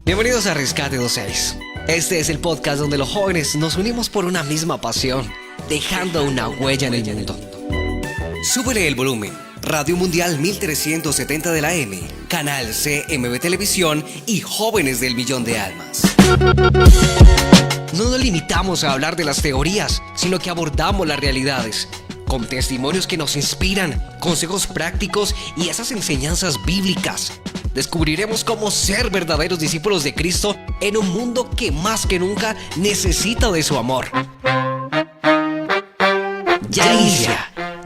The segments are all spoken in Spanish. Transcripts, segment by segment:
Bienvenidos a Rescate 26. Este es el podcast donde los jóvenes nos unimos por una misma pasión, dejando una huella en el mundo. Súbele el volumen. Radio Mundial 1370 de la M, Canal CMB Televisión y Jóvenes del Millón de Almas. No nos limitamos a hablar de las teorías, sino que abordamos las realidades, con testimonios que nos inspiran, consejos prácticos y esas enseñanzas bíblicas. Descubriremos cómo ser verdaderos discípulos de Cristo en un mundo que más que nunca necesita de su amor. Ya inicia,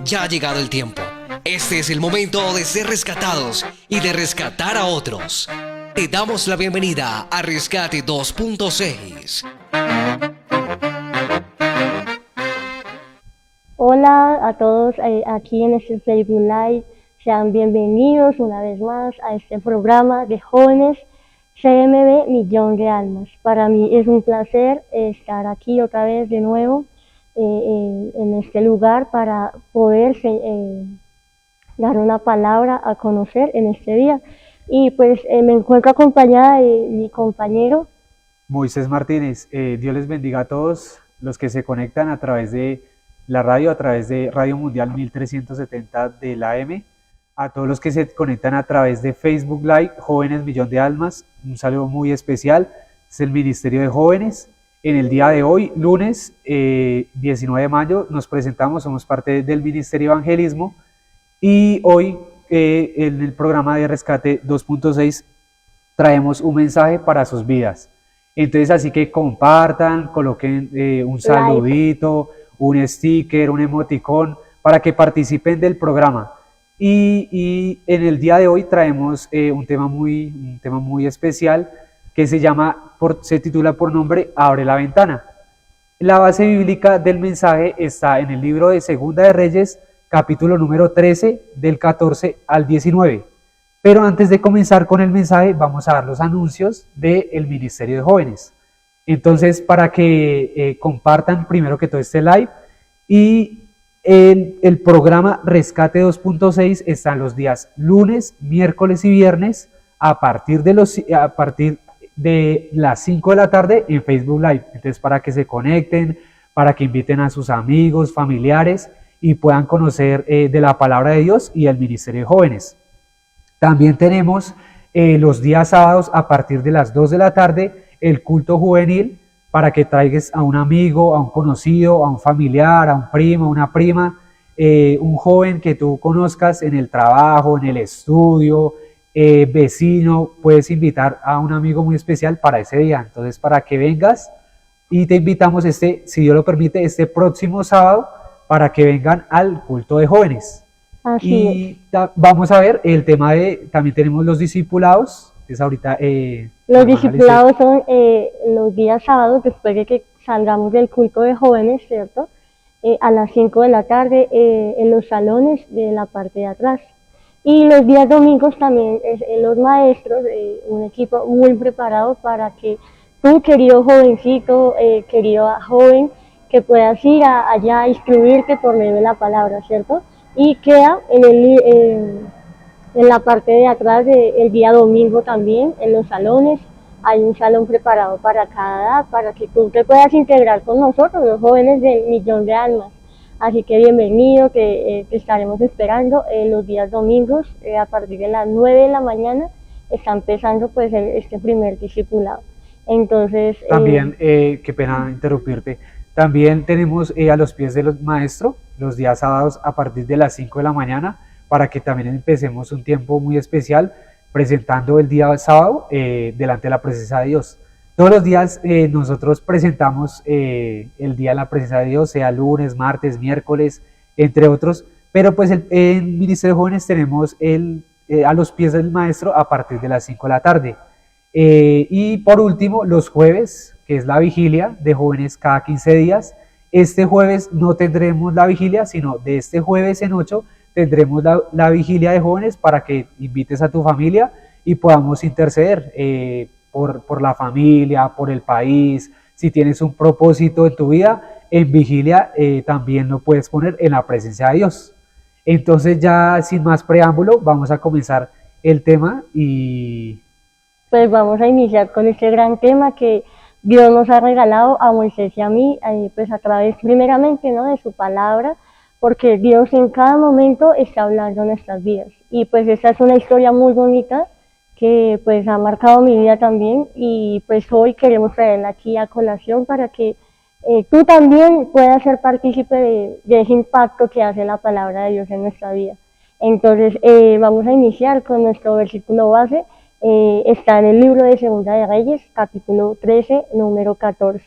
ya ha llegado el tiempo. Este es el momento de ser rescatados y de rescatar a otros. Te damos la bienvenida a Rescate 2.6. Hola a todos aquí en este Facebook Live. Sean bienvenidos una vez más a este programa de Jóvenes CMB Millón de Almas. Para mí es un placer estar aquí otra vez de nuevo en este lugar para poder dar una palabra a conocer en este día. Y pues me encuentro acompañada de mi compañero Moisés Martínez. Dios les bendiga a todos los que se conectan a través de la radio, a través de Radio Mundial 1370 de la M, a todos los que se conectan a través de Facebook Live, Jóvenes Millón de Almas. Un saludo muy especial, es el Ministerio de Jóvenes. En el día de hoy, lunes 19 de mayo, nos presentamos, somos parte del Ministerio de Evangelismo y hoy en el programa de Rescate 2.6 traemos un mensaje para sus vidas. Entonces, así que compartan, coloquen un saludito, un sticker, un emoticón, para que participen del programa. Y en el día de hoy traemos un tema muy especial que se titula por nombre Abre la Ventana. La base bíblica del mensaje está en el libro de Segunda de Reyes, capítulo número 13, del 14 al 19. Pero antes de comenzar con el mensaje, vamos a dar los anuncios del Ministerio de Jóvenes. Entonces, para que compartan primero que todo este live, y el programa Rescate 2.6 está los días lunes, miércoles y viernes a partir de las 5 de la tarde en Facebook Live. Entonces, para que se conecten, para que inviten a sus amigos, familiares y puedan conocer de la palabra de Dios y el Ministerio de Jóvenes. También tenemos los días sábados a partir de las 2 de la tarde el culto juvenil, para que traigas a un amigo, a un conocido, a un familiar, a un primo, a una prima, un joven que tú conozcas en el trabajo, en el estudio, vecino. Puedes invitar a un amigo muy especial para ese día. Entonces, para que vengas, y te invitamos si Dios lo permite, este próximo sábado para que vengan al culto de jóvenes. Así vamos a ver el tema también tenemos los discipulados. Entonces ahorita los discipulados son los días sábados después de que salgamos del culto de jóvenes, ¿cierto? A las 5 de la tarde en los salones de la parte de atrás. Y los días domingos también los maestros, un equipo muy preparado para que tú, querido jovencito, querido joven, que puedas ir allá a instruirte por medio de la palabra, ¿cierto? Y queda en la parte de atrás el día domingo también, en los salones, hay un salón preparado para cada edad, para que tú te puedas integrar con nosotros, los jóvenes del Millón de Almas. Así que bienvenido, que te estaremos esperando los días domingos, a partir de las 9 de la mañana, está empezando pues este primer discipulado. Entonces... También, qué pena interrumpirte, también tenemos a los pies del maestro, los días sábados a partir de las 5 de la mañana, para que también empecemos un tiempo muy especial presentando el día sábado delante de la presencia de Dios. Todos los días nosotros presentamos el día de la presencia de Dios, sea lunes, martes, miércoles, entre otros, pero pues en Ministerio de Jóvenes tenemos a los pies del maestro a partir de las 5 de la tarde. Y por último, los jueves, que es la vigilia de jóvenes cada 15 días. Este jueves no tendremos la vigilia, sino de este jueves en 8 tendremos la vigilia de jóvenes para que invites a tu familia y podamos interceder por la familia, por el país. Si tienes un propósito en tu vida, en vigilia también lo puedes poner en la presencia de Dios. Entonces, ya sin más preámbulo, vamos a comenzar el tema y pues vamos a iniciar con este gran tema que Dios nos ha regalado a Moisés y a mí, pues a través primeramente, ¿no?, de su palabra, porque Dios en cada momento está hablando en nuestras vidas. Y pues esta es una historia muy bonita que pues ha marcado mi vida también, y pues hoy queremos traerla aquí a colación para que tú también puedas ser partícipe de ese impacto que hace la palabra de Dios en nuestra vida. Entonces vamos a iniciar con nuestro versículo base. Está en el libro de Segunda de Reyes, capítulo 13, número 14.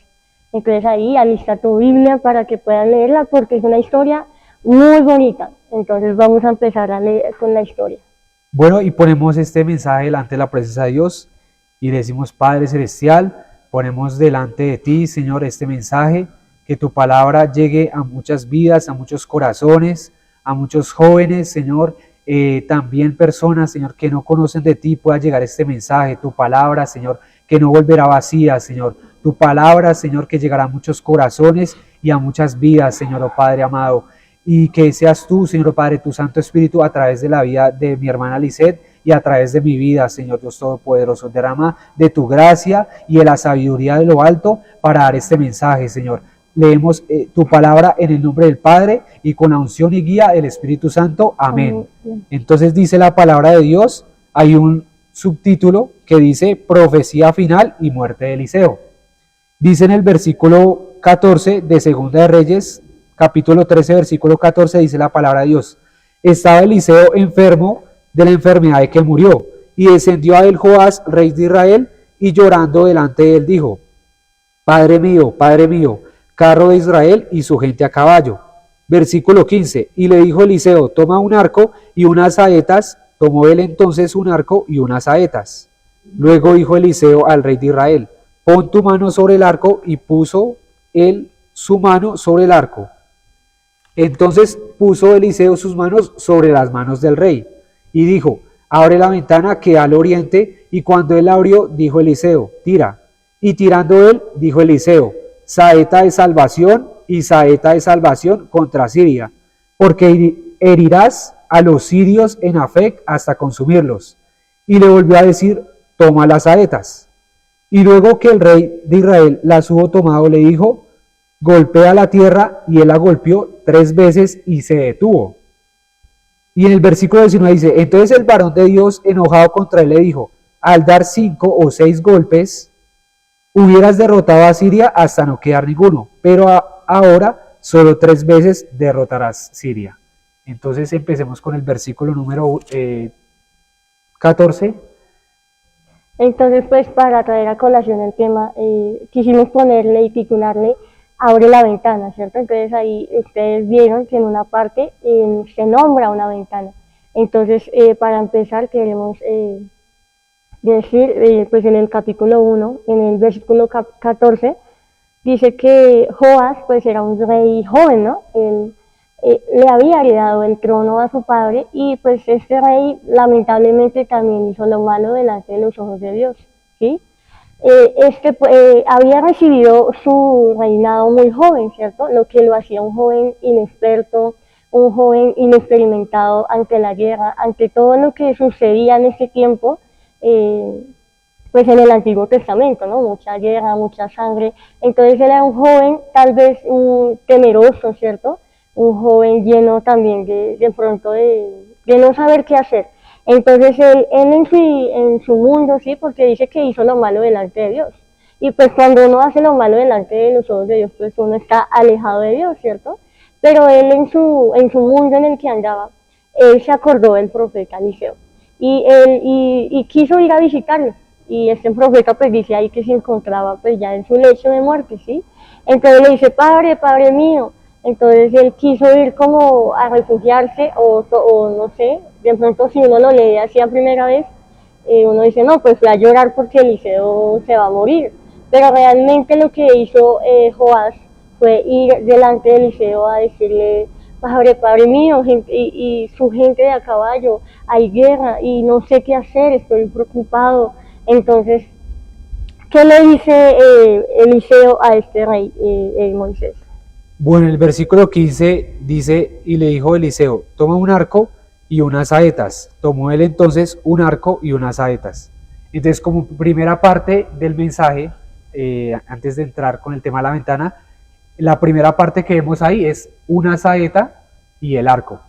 Entonces ahí alista tu Biblia para que puedas leerla, porque es una historia muy bonita. Entonces vamos a empezar a leer con la historia. Bueno, y ponemos este mensaje delante de la presencia de Dios y le decimos: Padre Celestial, ponemos delante de ti, Señor, este mensaje, que tu palabra llegue a muchas vidas, a muchos corazones, a muchos jóvenes, Señor, también personas, Señor, que no conocen de ti, pueda llegar este mensaje, tu palabra, Señor, que no volverá vacía, Señor, tu palabra, Señor, que llegará a muchos corazones y a muchas vidas, Señor, oh Padre amado, y que seas tú, Señor, oh Padre, tu Santo Espíritu, a través de la vida de mi hermana Lisette y a través de mi vida, Señor Dios Todopoderoso, derrama de tu gracia y de la sabiduría de lo alto para dar este mensaje, Señor. Leemos tu palabra en el nombre del Padre y con la unción y guía del Espíritu Santo. Amén. Entonces dice la palabra de Dios, hay un subtítulo que dice profecía final y muerte de Eliseo. Dice en el versículo 14 de Segunda de Reyes, capítulo 13, versículo 14, dice la palabra de Dios: estaba Eliseo enfermo de la enfermedad de que murió, y descendió a él Joás, rey de Israel, y llorando delante de él dijo: Padre mío, carro de Israel y su gente a caballo. Versículo 15, y le dijo Eliseo: toma un arco y unas saetas. Tomó él entonces un arco y unas saetas. Luego dijo Eliseo al rey de Israel: pon tu mano sobre el arco, y puso él su mano sobre el arco. Entonces puso Eliseo sus manos sobre las manos del rey, y dijo: abre la ventana que da al oriente. Y cuando él la abrió, dijo Eliseo: tira. Y tirando él, dijo Eliseo: saeta de salvación y saeta de salvación contra Siria, porque herirás a los sirios en Afec hasta consumirlos. Y le volvió a decir: toma las saetas. Y luego que el rey de Israel las hubo tomado, le dijo: golpea la tierra, y él la golpeó 3 veces y se detuvo. Y en el versículo 19 dice: entonces el varón de Dios, enojado contra él, le dijo: al dar 5 o 6 golpes, hubieras derrotado a Siria hasta no quedar ninguno, pero ahora solo 3 veces derrotarás Siria. Entonces empecemos con el versículo número 14. Entonces, pues para traer a colación el tema, quisimos ponerle y titularle abre la ventana, ¿cierto? Entonces ahí ustedes vieron que en una parte se nombra una ventana. Entonces, para empezar, queremos decir, pues en el capítulo 1, en el versículo 14, dice que Joás, pues era un rey joven, ¿no? Él le había heredado el trono a su padre, y pues este rey lamentablemente también hizo lo malo delante de los ojos de Dios, ¿sí? Había recibido su reinado muy joven, ¿cierto? Lo que lo hacía un joven inexperto, un joven inexperimentado ante la guerra, ante todo lo que sucedía en ese tiempo, pues en el Antiguo Testamento, ¿no? Mucha guerra, mucha sangre. Entonces él era un joven tal vez temeroso, ¿cierto? Un joven lleno también de pronto de no saber qué hacer. Entonces él en su mundo, sí, porque dice que hizo lo malo delante de Dios. Y pues cuando uno hace lo malo delante de los ojos de Dios, pues uno está alejado de Dios, ¿cierto? Pero él en su mundo en el que andaba, él se acordó del profeta Eliseo. Y quiso ir a visitarlo. Y este profeta pues dice ahí que se encontraba pues ya en su lecho de muerte, ¿sí? Entonces le dice: padre mío. Entonces él quiso ir como a refugiarse o no sé, de pronto si uno lo lee así a primera vez, uno dice: no, pues fue a llorar porque Eliseo se va a morir. Pero realmente lo que hizo Joás fue ir delante de Eliseo a decirle: padre mío, y su gente de a caballo, hay guerra y no sé qué hacer, estoy preocupado. Entonces, ¿qué le dice Eliseo a este rey Moisés? Bueno, el versículo 15 dice: y le dijo Eliseo: toma un arco y unas saetas. Tomó él entonces un arco y unas saetas. Entonces, como primera parte del mensaje, antes de entrar con el tema de la ventana, la primera parte que vemos ahí es una saeta y el arco.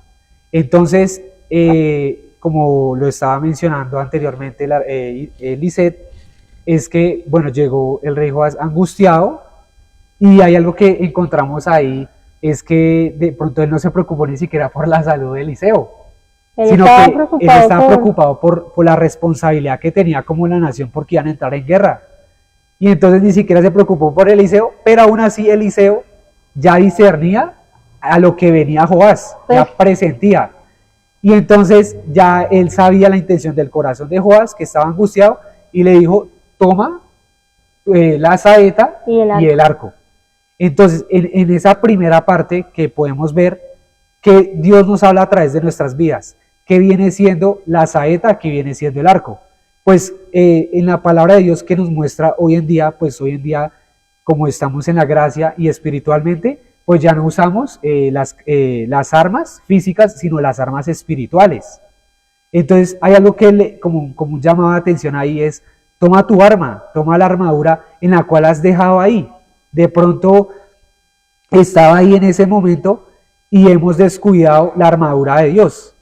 Entonces, como lo estaba mencionando anteriormente Lisette, es que, bueno, llegó el rey Joás angustiado, y hay algo que encontramos ahí, es que de pronto él no se preocupó ni siquiera por la salud de Eliseo, sino que él estaba preocupado por la responsabilidad que tenía como la nación, porque iban a entrar en guerra. Y entonces ni siquiera se preocupó por Eliseo, pero aún así Eliseo ya discernía a lo que venía Joás, ya presentía. Y entonces ya él sabía la intención del corazón de Joás, que estaba angustiado, y le dijo: toma la saeta y el arco. Entonces, en esa primera parte que podemos ver que Dios nos habla a través de nuestras vidas, que viene siendo la saeta, que viene siendo el arco. Pues en la palabra de Dios que nos muestra hoy en día, pues hoy en día, como estamos en la gracia y espiritualmente, pues ya no usamos las armas físicas, sino las armas espirituales. Entonces hay algo que como un llamado de atención ahí es: toma tu arma, toma la armadura en la cual has dejado ahí. De pronto estaba ahí en ese momento y hemos descuidado la armadura de Dios.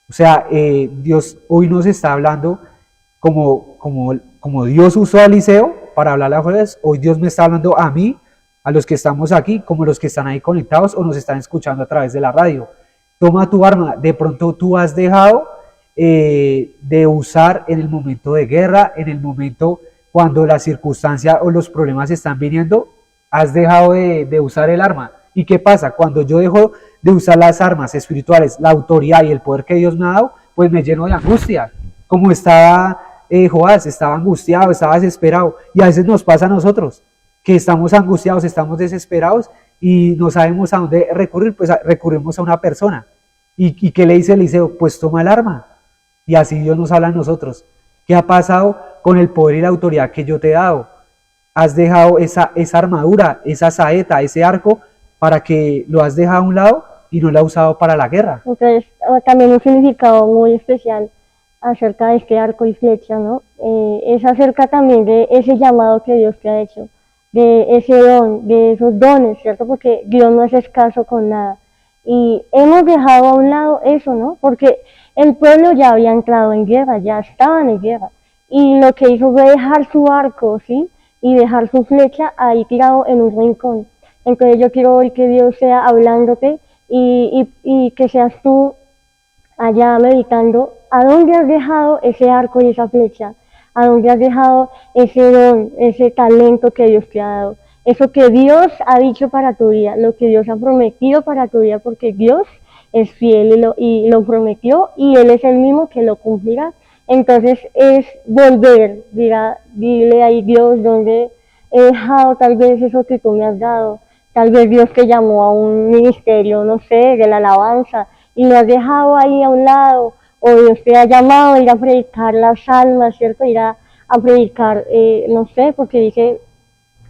O sea, Dios hoy nos está hablando como Dios usó a Eliseo para hablarle a Joás. Hoy Dios me está hablando a mí, a los que estamos aquí, como los que están ahí conectados o nos están escuchando a través de la radio. Toma tu arma. De pronto tú has dejado de usar en el momento de guerra, en el momento cuando la circunstancia o los problemas están viniendo, has dejado de usar el arma. ¿Y qué pasa? Cuando yo dejo de usar las armas espirituales, la autoridad y el poder que Dios me ha dado, pues me lleno de angustia, como estaba Joás, estaba angustiado, estaba desesperado. Y a veces nos pasa a nosotros, que estamos angustiados, estamos desesperados y no sabemos a dónde recurrir, pues recurrimos a una persona. ¿Y qué le dice Eliseo? Pues toma el arma. Y así Dios nos habla a nosotros. ¿Qué ha pasado con el poder y la autoridad que yo te he dado? Has dejado esa armadura, esa saeta, ese arco, para que lo has dejado a un lado y no lo has usado para la guerra. Entonces, también un significado muy especial acerca de este arco y flecha, ¿no? Es acerca también de ese llamado que Dios te ha hecho, de ese don, de esos dones, ¿cierto? Porque Dios no es escaso con nada. Y hemos dejado a un lado eso, ¿no? Porque el pueblo ya había entrado en guerra, ya estaban en guerra. Y lo que hizo fue dejar su arco, ¿sí? Y dejar su flecha ahí tirado en un rincón. Entonces yo quiero hoy que Dios sea hablándote y que seas tú allá meditando a dónde has dejado ese arco y esa flecha, a dónde has dejado ese don, ese talento que Dios te ha dado, eso que Dios ha dicho para tu vida, lo que Dios ha prometido para tu vida, porque Dios es fiel y lo prometió y Él es el mismo que lo cumplirá. Entonces es volver, dile ahí: Dios, ¿dónde he dejado tal vez eso que tú me has dado? Tal vez Dios te llamó a un ministerio, no sé, de la alabanza, y lo has dejado ahí a un lado, o Dios te ha llamado a ir a predicar las almas, ¿cierto? Ir a predicar, no sé, porque dice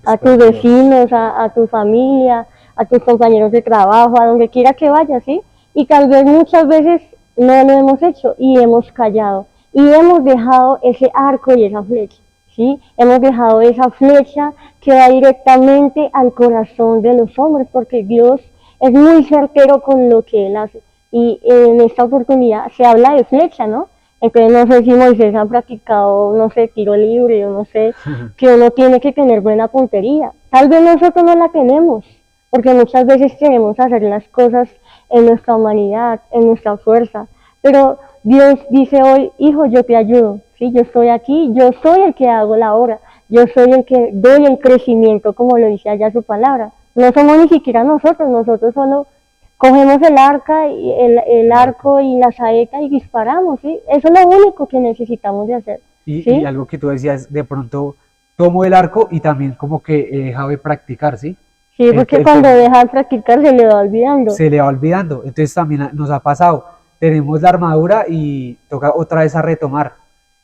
a tus vecinos, a tu familia, a tus compañeros de trabajo, a donde quiera que vayas, ¿sí? Y tal vez muchas veces no lo hemos hecho y hemos callado, y hemos dejado ese arco y esa flecha. ¿Sí? Hemos dejado esa flecha que va directamente al corazón de los hombres, porque Dios es muy certero con lo que Él hace. Y en esta oportunidad se habla de flecha, ¿no? Entonces no sé si Moisés ha practicado, no sé, tiro libre, o no sé, que uno tiene que tener buena puntería. Tal vez nosotros no la tenemos, porque muchas veces queremos hacer las cosas en nuestra humanidad, en nuestra fuerza, pero Dios dice hoy: hijo, yo te ayudo, ¿sí? Yo estoy aquí, yo soy el que hago la obra, yo soy el que doy el crecimiento, como lo dice allá su palabra. No somos ni siquiera nosotros solo cogemos el arco y la saeta y disparamos, ¿sí? Eso es lo único que necesitamos de hacer. ¿Sí? Y algo que tú decías, de pronto tomo el arco y también como que he dejado de practicar, ¿sí? Sí, porque cuando deja de practicar se le va olvidando. Se le va olvidando, entonces también nos ha pasado. Tenemos la armadura y toca otra vez a retomar.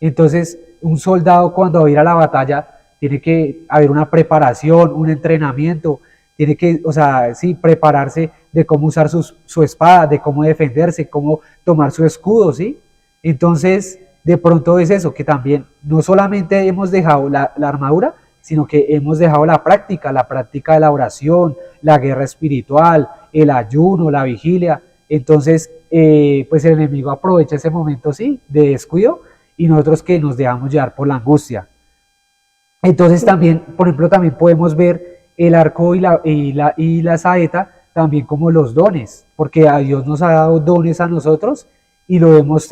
Entonces, un soldado cuando va a ir a la batalla tiene que haber una preparación, un entrenamiento, tiene que, o sea, sí, prepararse de cómo usar su espada, de cómo defenderse, cómo tomar su escudo, ¿sí? Entonces, de pronto es eso, que también no solamente hemos dejado la armadura, sino que hemos dejado la práctica de la oración, la guerra espiritual, el ayuno, la vigilia. Entonces, pues el enemigo aprovecha ese momento, sí, de descuido, y nosotros que nos dejamos llevar por la angustia. Entonces también, por ejemplo, también podemos ver el arco y la saeta también como los dones, porque a Dios nos ha dado dones a nosotros y lo hemos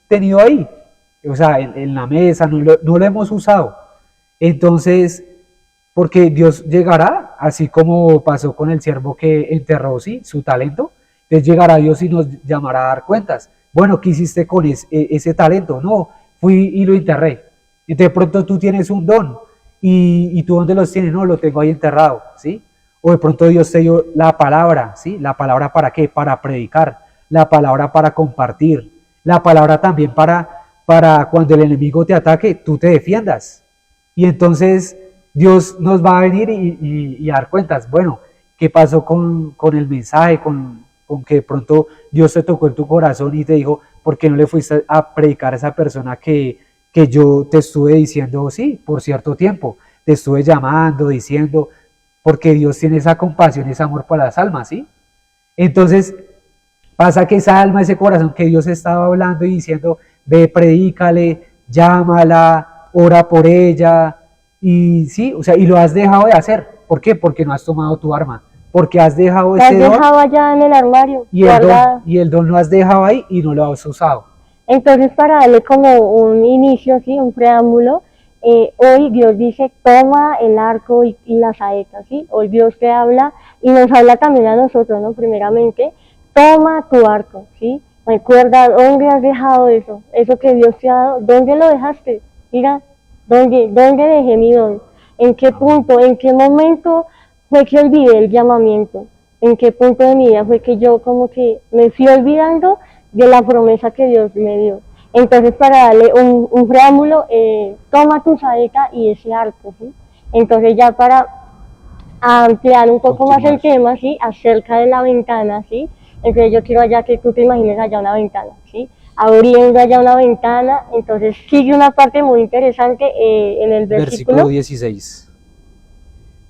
tenido ahí, o sea, en la mesa, no lo hemos usado. Entonces, porque Dios llegará, así como pasó con el siervo que enterró, sí, su talento, entonces llegará Dios y nos llamará a dar cuentas. Bueno, ¿qué hiciste con ese talento? No, fui y lo enterré. Y de pronto tú tienes un don, y tú ¿dónde los tienes? No, lo tengo ahí enterrado, ¿sí? O de pronto Dios te dio la palabra, ¿sí? ¿La palabra para qué? Para predicar, la palabra para compartir, la palabra también para cuando el enemigo te ataque, tú te defiendas. Y entonces Dios nos va a venir y dar cuentas. Bueno, ¿qué pasó con el mensaje? Con que de pronto Dios te tocó en tu corazón y te dijo, ¿por qué no le fuiste a predicar a esa persona que yo te estuve diciendo, sí, por cierto tiempo? Te estuve llamando, diciendo, porque Dios tiene esa compasión, ese amor para las almas, ¿sí? Entonces, pasa que esa alma, ese corazón que Dios estaba hablando y diciendo, ve, predícale, llámala, ora por ella, y sí, o sea, y lo has dejado de hacer. ¿Por qué? Porque no has tomado tu arma, porque has dejado ese don. Lo has dejado allá en el armario, y el don lo has dejado ahí y no lo has usado. Entonces, para darle como un inicio, ¿sí? Un preámbulo, hoy Dios dice, toma el arco y la saeta, ¿sí? Hoy Dios te habla y nos habla también a nosotros, ¿no? Primeramente, toma tu arco, ¿sí? Recuerda, ¿dónde has dejado eso? Eso que Dios te ha dado, ¿dónde lo dejaste? Mira, ¿dónde dejé mi don? ¿En qué punto, en qué momento fue que olvidé el llamamiento? ¿En qué punto de mi vida fue que yo como que me fui olvidando de la promesa que Dios me dio? Entonces, para darle un preámbulo, toma tu saeta y ese arco, ¿sí? Entonces, ya para ampliar un poco más el tema, ¿sí? Acerca de la ventana, ¿sí? Entonces, yo quiero allá que tú te imagines allá una ventana, ¿sí? Abriendo allá una ventana, entonces sigue una parte muy interesante en el versículo 16.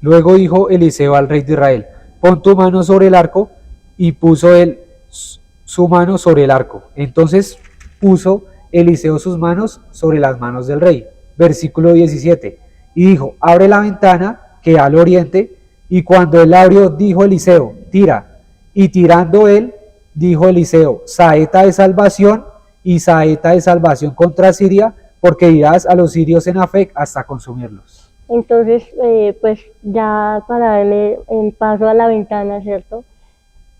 Luego dijo Eliseo al rey de Israel, pon tu mano sobre el arco, y puso él su mano sobre el arco. Entonces puso Eliseo sus manos sobre las manos del rey. Versículo 17. Y dijo, abre la ventana que da al oriente, y cuando él abrió, dijo Eliseo, tira. Y tirando él, dijo Eliseo, saeta de salvación y saeta de salvación contra Siria, porque irás a los sirios en Afec hasta consumirlos. Entonces, pues ya para darle el paso a la ventana, ¿cierto?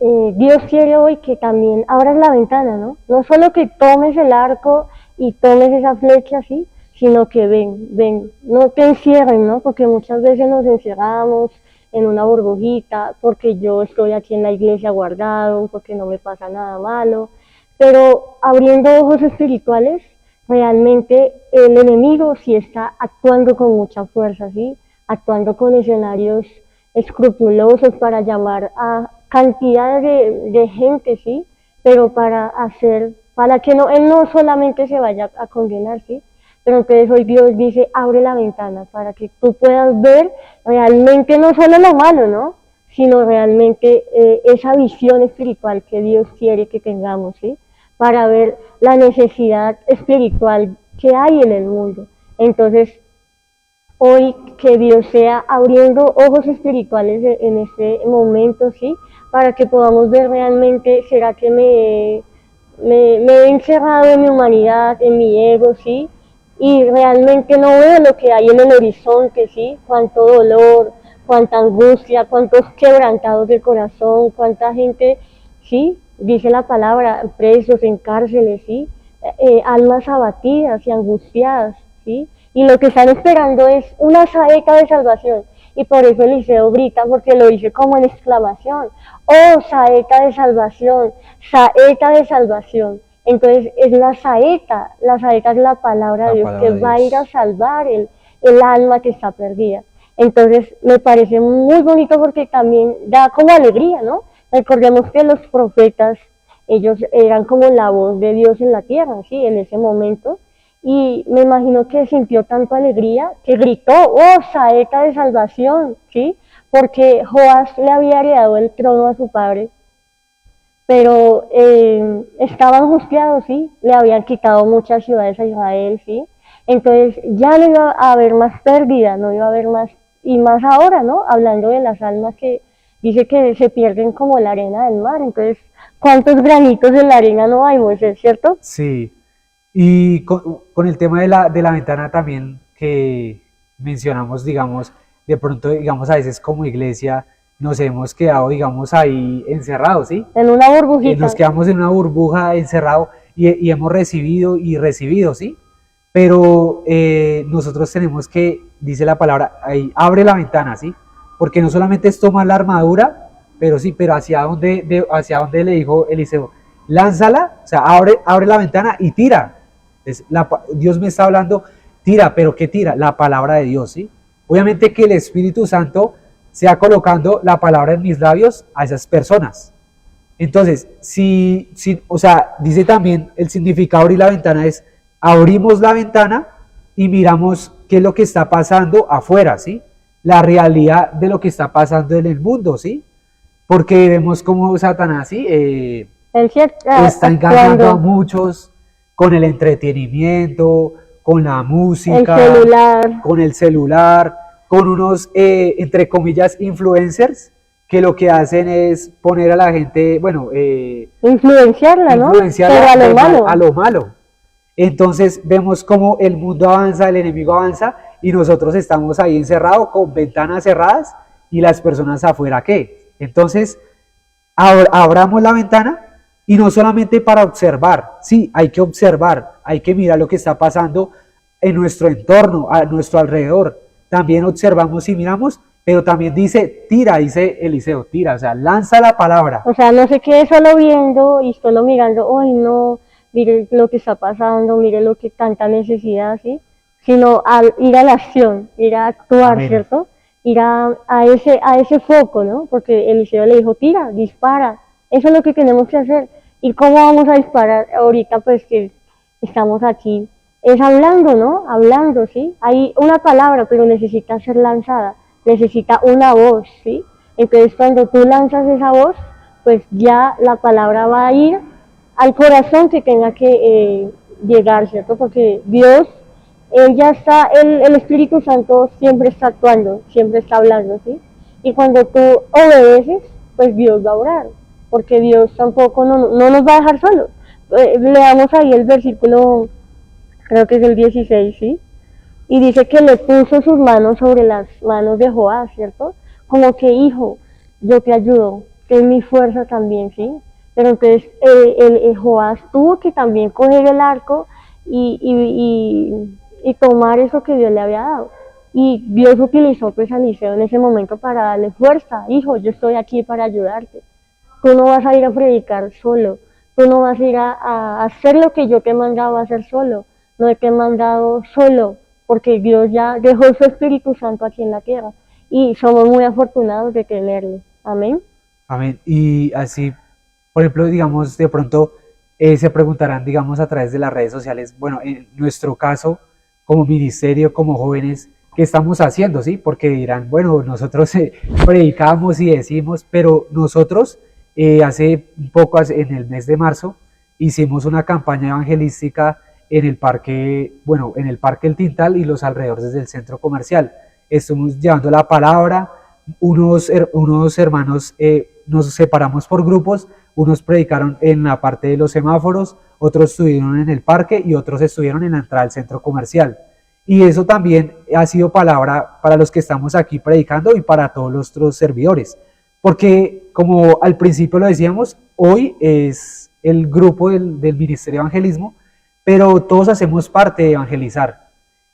Dios quiere hoy que también abras la ventana, ¿no? No solo que tomes el arco y tomes esa flecha así, sino que ven, no te encierren, ¿no? Porque muchas veces nos encerramos en una burbujita, porque yo estoy aquí en la iglesia guardado, porque no me pasa nada malo, pero abriendo ojos espirituales, realmente el enemigo sí está actuando con mucha fuerza, ¿sí? Actuando con escenarios escrupulosos para llamar a cantidad de gente, ¿sí? Pero para que él no solamente se vaya a condenar, ¿sí? Pero entonces hoy Dios dice, abre la ventana para que tú puedas ver realmente no solo lo malo, ¿no? Sino realmente esa visión espiritual que Dios quiere que tengamos, ¿sí? Para ver la necesidad espiritual que hay en el mundo. Entonces, hoy que Dios sea abriendo ojos espirituales en este momento, ¿sí? Para que podamos ver realmente, ¿será que me he encerrado en mi humanidad, en mi ego, ¿sí? Y realmente no veo lo que hay en el horizonte, ¿sí? Cuánto dolor, cuánta angustia, cuántos quebrantados de corazón, cuánta gente, ¿sí? Dice la palabra, presos en cárceles, ¿sí? Almas abatidas y angustiadas, ¿sí? Y lo que están esperando es una saeta de salvación. Y por eso Eliseo grita, porque lo dice como en exclamación. ¡Oh, saeta de salvación! ¡Saeta de salvación! Entonces es la saeta es la palabra de Dios que va a ir a salvar el alma que está perdida. Entonces me parece muy bonito porque también da como alegría, ¿no? Recordemos que los profetas ellos eran como la voz de Dios en la tierra, ¿sí? En ese momento. Y me imagino que sintió tanta alegría que gritó, ¡oh, saeta de salvación! ¿Sí? Porque Joás le había heredado el trono a su padre, pero estaban angustiados, ¿sí? Le habían quitado muchas ciudades a Israel, ¿sí? Entonces ya no iba a haber más pérdida, no iba a haber más, y más ahora, ¿no? Hablando de las almas que dice que se pierden como la arena del mar, entonces, ¿cuántos granitos en la arena no hay, Moisés, cierto? Sí, y con el tema de la ventana también que mencionamos, digamos, de pronto, digamos, a veces como iglesia nos hemos quedado, digamos, ahí encerrados, ¿sí? En una burbujita. Nos quedamos en una burbuja encerrado y hemos recibido y recibido, ¿sí? Pero nosotros tenemos que, dice la palabra, ahí, abre la ventana, ¿sí? Porque no solamente es tomar la armadura, pero sí, pero hacia dónde le dijo Eliseo, lánzala, o sea, abre la ventana y tira. Dios me está hablando, tira, pero ¿qué tira? La palabra de Dios, ¿sí? Obviamente que el Espíritu Santo sea colocando la palabra en mis labios a esas personas. Entonces, o sea, dice también el significado de abrir la ventana es, abrimos la ventana y miramos qué es lo que está pasando afuera, ¿sí? La realidad de lo que está pasando en el mundo, ¿sí? Porque vemos cómo Satanás, ¿sí? Está engañando a muchos con el entretenimiento, con la música, con el celular, con unos, entre comillas, influencers, que lo que hacen es poner a la gente, bueno, influenciarla, ¿no? Pero a lo malo. Entonces vemos cómo el mundo avanza, el enemigo avanza, y nosotros estamos ahí encerrados con ventanas cerradas y las personas afuera, ¿qué? Entonces, abramos la ventana y no solamente para observar, sí, hay que observar, hay que mirar lo que está pasando en nuestro entorno, a nuestro alrededor. También observamos y miramos, pero también dice Eliseo, tira, o sea, lanza la palabra. O sea, no se quede solo viendo y solo mirando, ¡ay no! Mire lo que está pasando, mire lo que tanta necesidad, ¿sí? Sino ir a la acción, ir a actuar, amén, ¿cierto? Ir a ese foco, ¿no? Porque Eliseo le dijo, tira, dispara, eso es lo que tenemos que hacer. ¿Y cómo vamos a disparar ahorita, pues, que estamos aquí? Es hablando, ¿no? Hablando, ¿sí? Hay una palabra, pero necesita ser lanzada, necesita una voz, ¿sí? Entonces, cuando tú lanzas esa voz, pues ya la palabra va a ir al corazón que tenga que llegar, ¿cierto? Porque Dios, ya está, el Espíritu Santo siempre está actuando, siempre está hablando, ¿sí? Y cuando tú obedeces, pues Dios va a orar, porque Dios tampoco no nos va a dejar solos. Leamos ahí el versículo, creo que es el 16, ¿sí? Y dice que le puso sus manos sobre las manos de Joás, ¿cierto? Como que, hijo, yo te ayudo, que es mi fuerza también, ¿sí? Pero entonces Joás tuvo que también coger el arco y tomar eso que Dios le había dado. Y Dios utilizó pues a Eliseo en ese momento para darle fuerza. Hijo, yo estoy aquí para ayudarte. Tú no vas a ir a predicar solo. Tú no vas a ir a hacer lo que yo te he mandado a hacer solo. No te he mandado solo, porque Dios ya dejó su Espíritu Santo aquí en la tierra. Y somos muy afortunados de tenerlo. Amén. Amén. Y así, por ejemplo, digamos, de pronto se preguntarán, digamos, a través de las redes sociales, bueno, en nuestro caso, como ministerio, como jóvenes, ¿qué estamos haciendo? ¿Sí? Porque dirán, bueno, nosotros predicamos y decimos, pero nosotros hace un poco, en el mes de marzo, hicimos una campaña evangelística en el parque, bueno, en el Parque El Tintal y los alrededores del centro comercial. Estuvimos llevando la palabra, unos hermanos nos separamos por grupos, unos predicaron en la parte de los semáforos, otros estuvieron en el parque y otros estuvieron en la entrada del centro comercial. Y eso también ha sido palabra para los que estamos aquí predicando y para todos los otros servidores. Porque, como al principio lo decíamos, hoy es el grupo del Ministerio de Evangelismo, pero todos hacemos parte de evangelizar.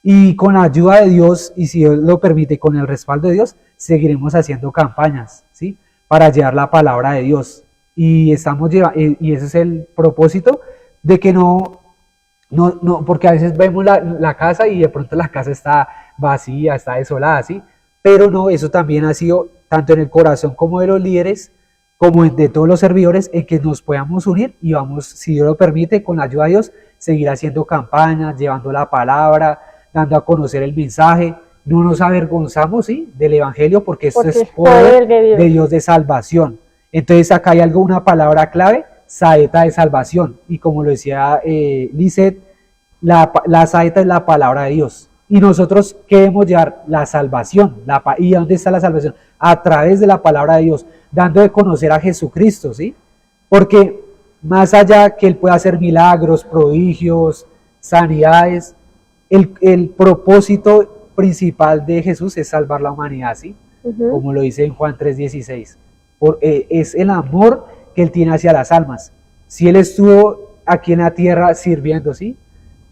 Y con la ayuda de Dios, y si Dios lo permite, con el respaldo de Dios, seguiremos haciendo campañas, ¿sí? Para llevar la palabra de Dios. Y y ese es el propósito de que no, porque a veces vemos la casa y de pronto la casa está vacía, está desolada, ¿sí? Pero no, eso también ha sido tanto en el corazón como de los líderes, como de todos los servidores, en que nos podamos unir y vamos, si Dios lo permite, con la ayuda de Dios, seguir haciendo campañas, llevando la palabra, dando a conocer el mensaje. No nos avergonzamos, ¿sí?, del Evangelio, porque esto es poder de Dios de salvación. Entonces acá hay una palabra clave, saeta de salvación, y como lo decía Lisette, la saeta es la palabra de Dios. Y nosotros queremos llevar la salvación. ¿Y dónde está la salvación? A través de la palabra de Dios, dando de conocer a Jesucristo, ¿sí? Porque más allá que Él pueda hacer milagros, prodigios, sanidades, el propósito principal de Jesús es salvar la humanidad, ¿sí? Como lo dice en Juan 3:16. Es el amor que Él tiene hacia las almas. Si Él estuvo aquí en la tierra sirviendo, ¿sí?,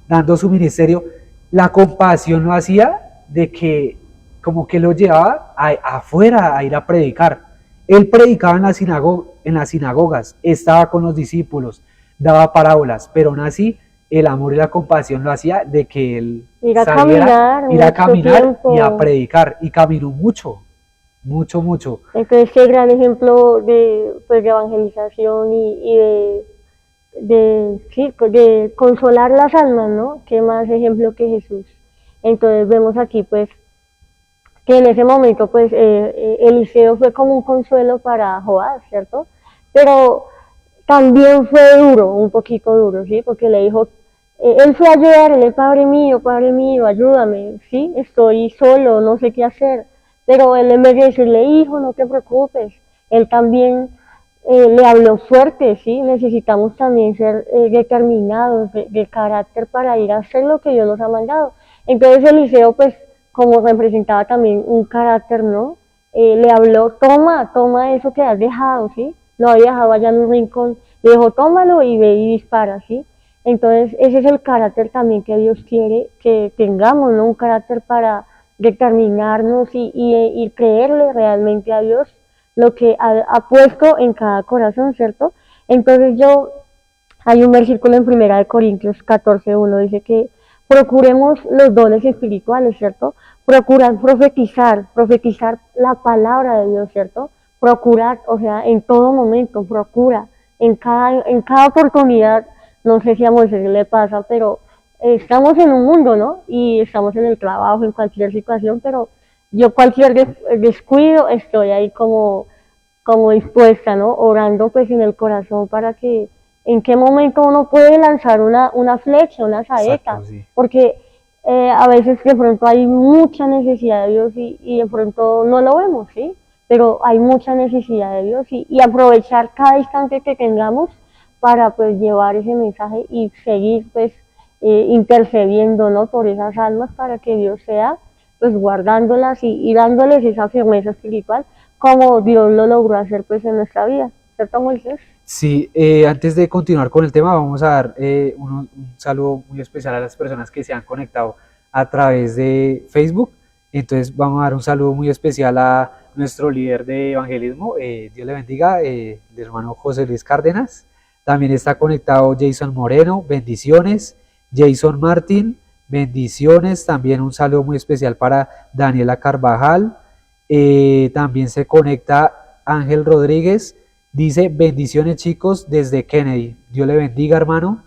dando su ministerio, la compasión lo hacía de que como que lo llevaba afuera a ir a predicar. Él predicaba en las sinagogas, estaba con los discípulos, daba parábolas, pero aún así el amor y la compasión lo hacía de que él saliera, ir a caminar y a predicar, y caminó mucho. Entonces, qué gran ejemplo de evangelización y de consolar las almas, ¿no? Qué más ejemplo que Jesús. Entonces vemos aquí pues que en ese momento pues Eliseo fue como un consuelo para Joás, ¿cierto? Pero también fue duro, un poquito duro, ¿sí? Porque le dijo, él fue a ayudarle, padre mío, ayúdame, ¿sí? Estoy solo, no sé qué hacer. Pero él, en vez de decirle, hijo, no te preocupes, él también le habló fuerte, ¿sí? Necesitamos también ser determinados, de carácter para ir a hacer lo que Dios nos ha mandado. Entonces Eliseo, pues, como representaba también un carácter, ¿no? Le habló, toma eso que has dejado, ¿sí? Lo había dejado allá en un rincón, le dijo, tómalo y ve y dispara, ¿sí? Entonces ese es el carácter también que Dios quiere que tengamos, ¿no? Un carácter para determinarnos y creerle realmente a Dios lo que ha puesto en cada corazón, ¿cierto? Entonces hay un versículo en 1 Corintios 14:1, dice que procuremos los dones espirituales, ¿cierto? Procurar profetizar la palabra de Dios, ¿cierto? Procurar, o sea, en todo momento, procura, en cada oportunidad. No sé si a Moisés le pasa, pero estamos en un mundo, ¿no? Y estamos en el trabajo, en cualquier situación, pero yo cualquier descuido estoy ahí como dispuesta, ¿no? Orando pues en el corazón para que en qué momento uno puede lanzar una flecha, una saeta. Exacto, sí. Porque a veces de pronto hay mucha necesidad de Dios y de pronto no lo vemos, ¿sí? Pero hay mucha necesidad de Dios y aprovechar cada instante que tengamos para pues llevar ese mensaje y seguir pues intercediendo, ¿no? Por esas almas para que Dios sea pues guardándolas y dándoles esa firmeza espiritual como Dios lo logró hacer pues en nuestra vida, ¿cierto, Moisés? Sí, antes de continuar con el tema vamos a dar un saludo muy especial a las personas que se han conectado a través de Facebook. Entonces vamos a dar un saludo muy especial a nuestro líder de evangelismo, Dios le bendiga, el hermano José Luis Cárdenas. También está conectado Jason Moreno, bendiciones. Jason Martín, bendiciones. También un saludo muy especial para Daniela Carvajal. También se conecta Ángel Rodríguez, dice bendiciones chicos desde Kennedy, Dios le bendiga hermano.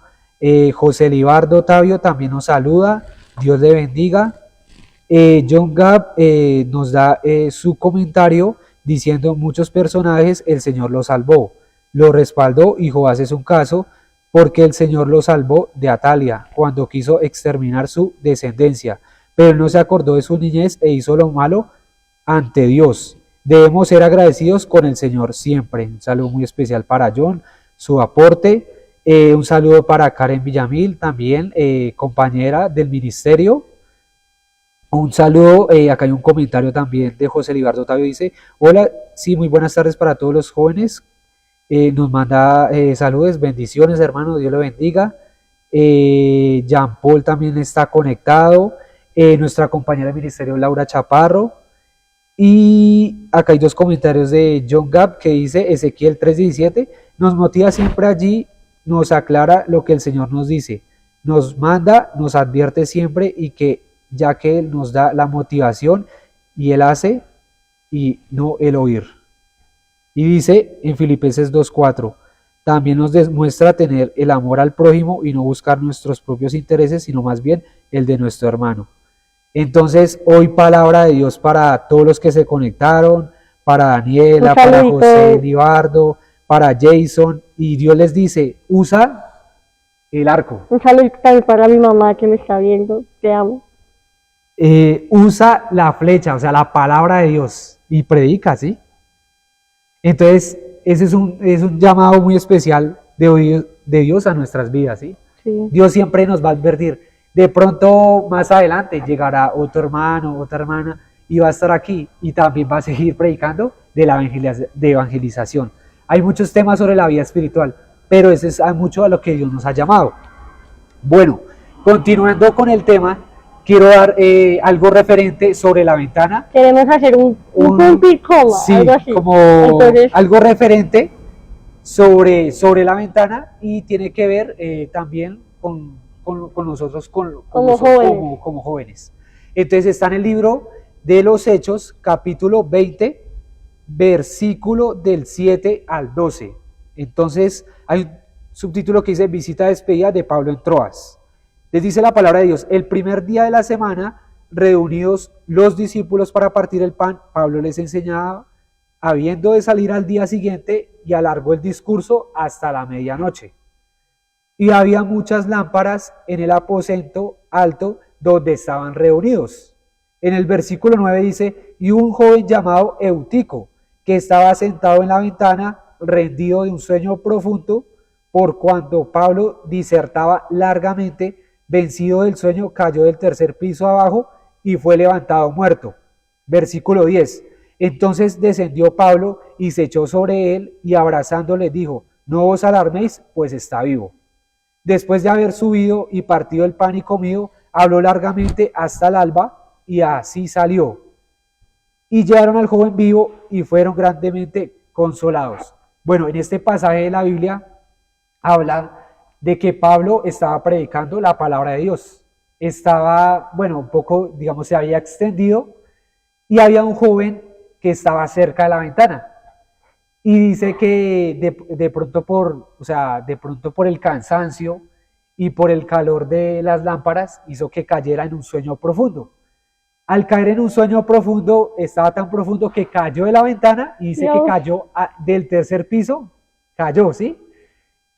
José Libardo Otavio también nos saluda, Dios le bendiga. John Gab nos da su comentario diciendo muchos personajes el Señor los salvó, lo respaldó y Joás es un caso porque el Señor lo salvó de Atalia cuando quiso exterminar su descendencia, pero él no se acordó de su niñez e hizo lo malo ante Dios. Debemos ser agradecidos con el Señor siempre. Un saludo muy especial para John, su aporte. Un saludo para Karen Villamil, también compañera del ministerio. Un saludo, acá hay un comentario también de José Libardo Otavio, dice, hola, sí, muy buenas tardes para todos los jóvenes. Nos manda saludos, bendiciones hermano, Dios lo bendiga. Jean Paul también está conectado. Nuestra compañera de ministerio Laura Chaparro. Y acá hay dos comentarios de John Gab que dice Ezequiel 3:17 nos motiva siempre allí, nos aclara lo que el Señor nos dice, nos manda, nos advierte siempre y que ya que Él nos da la motivación y Él hace y no el oír. Y dice en Filipenses 2:4, también nos demuestra tener el amor al prójimo y no buscar nuestros propios intereses, sino más bien el de nuestro hermano. Entonces, hoy palabra de Dios para todos los que se conectaron, para Daniela, para José Libardo, para Jason, y Dios les dice, usa el arco. Un saludo también para mi mamá que me está viendo, te amo. Usa la flecha, o sea, la palabra de Dios, y predica, ¿sí? Entonces, ese es un llamado muy especial de Dios a nuestras vidas, ¿sí? Sí. Dios siempre nos va a advertir. De pronto, más adelante, llegará otro hermano, otra hermana, y va a estar aquí, y también va a seguir predicando de evangelización. Hay muchos temas sobre la vida espiritual, pero ese es mucho a lo que Dios nos ha llamado. Bueno, continuando con el tema, quiero dar algo referente sobre la ventana. Queremos hacer un punto y coma, sí, algo así. Como entonces, algo referente sobre la ventana, y tiene que ver también con nosotros como jóvenes. Entonces está en el libro de los Hechos, capítulo 20, versículo del 7 al 12. Entonces hay un subtítulo que dice visita despedida de Pablo en Troas. Les dice la palabra de Dios: el primer día de la semana, reunidos los discípulos para partir el pan, Pablo les enseñaba, habiendo de salir al día siguiente, y alargó el discurso hasta la medianoche. Y había muchas lámparas en el aposento alto donde estaban reunidos. En el versículo 9 dice, y un joven llamado Eutico, que estaba sentado en la ventana, rendido de un sueño profundo, por cuando Pablo disertaba largamente, vencido del sueño, cayó del tercer piso abajo y fue levantado muerto. Versículo 10. Entonces descendió Pablo y se echó sobre él, y abrazándole dijo, no os alarméis, pues está vivo. Después de haber subido y partido el pan y comido, habló largamente hasta el alba, y así salió. Y llevaron al joven vivo y fueron grandemente consolados. Bueno, en este pasaje de la Biblia habla de que Pablo estaba predicando la palabra de Dios. Estaba, bueno, un poco, digamos, se había extendido, y había un joven que estaba cerca de la ventana. Y dice que de pronto por el cansancio y por el calor de las lámparas, hizo que cayera en un sueño profundo. Al caer en un sueño profundo, estaba tan profundo que cayó de la ventana, y dice que cayó del tercer piso, cayó, ¿sí?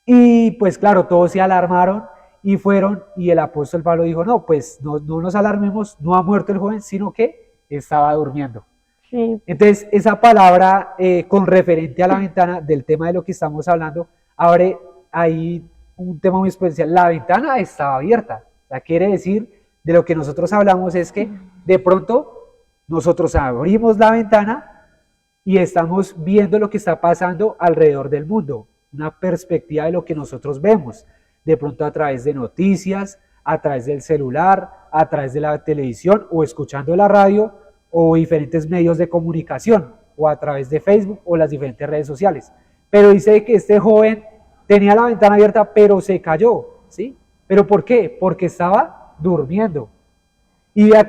Y pues claro, todos se alarmaron y fueron, y el apóstol Pablo dijo, no, pues no nos alarmemos, no ha muerto el joven, sino que estaba durmiendo. sí. Entonces, esa palabra con referente a la ventana del tema de lo que estamos hablando, abre ahí un tema muy especial. La ventana estaba abierta. O sea, quiere decir, de lo que nosotros hablamos es que de pronto nosotros abrimos la ventana y estamos viendo lo que está pasando alrededor del mundo, una perspectiva de lo que nosotros vemos, de pronto a través de noticias, a través del celular, a través de la televisión, o escuchando la radio, o diferentes medios de comunicación, o a través de Facebook o las diferentes redes sociales. Pero dice que este joven tenía la ventana abierta, pero se cayó, ¿sí? ¿Pero por qué? Porque estaba durmiendo. Y vea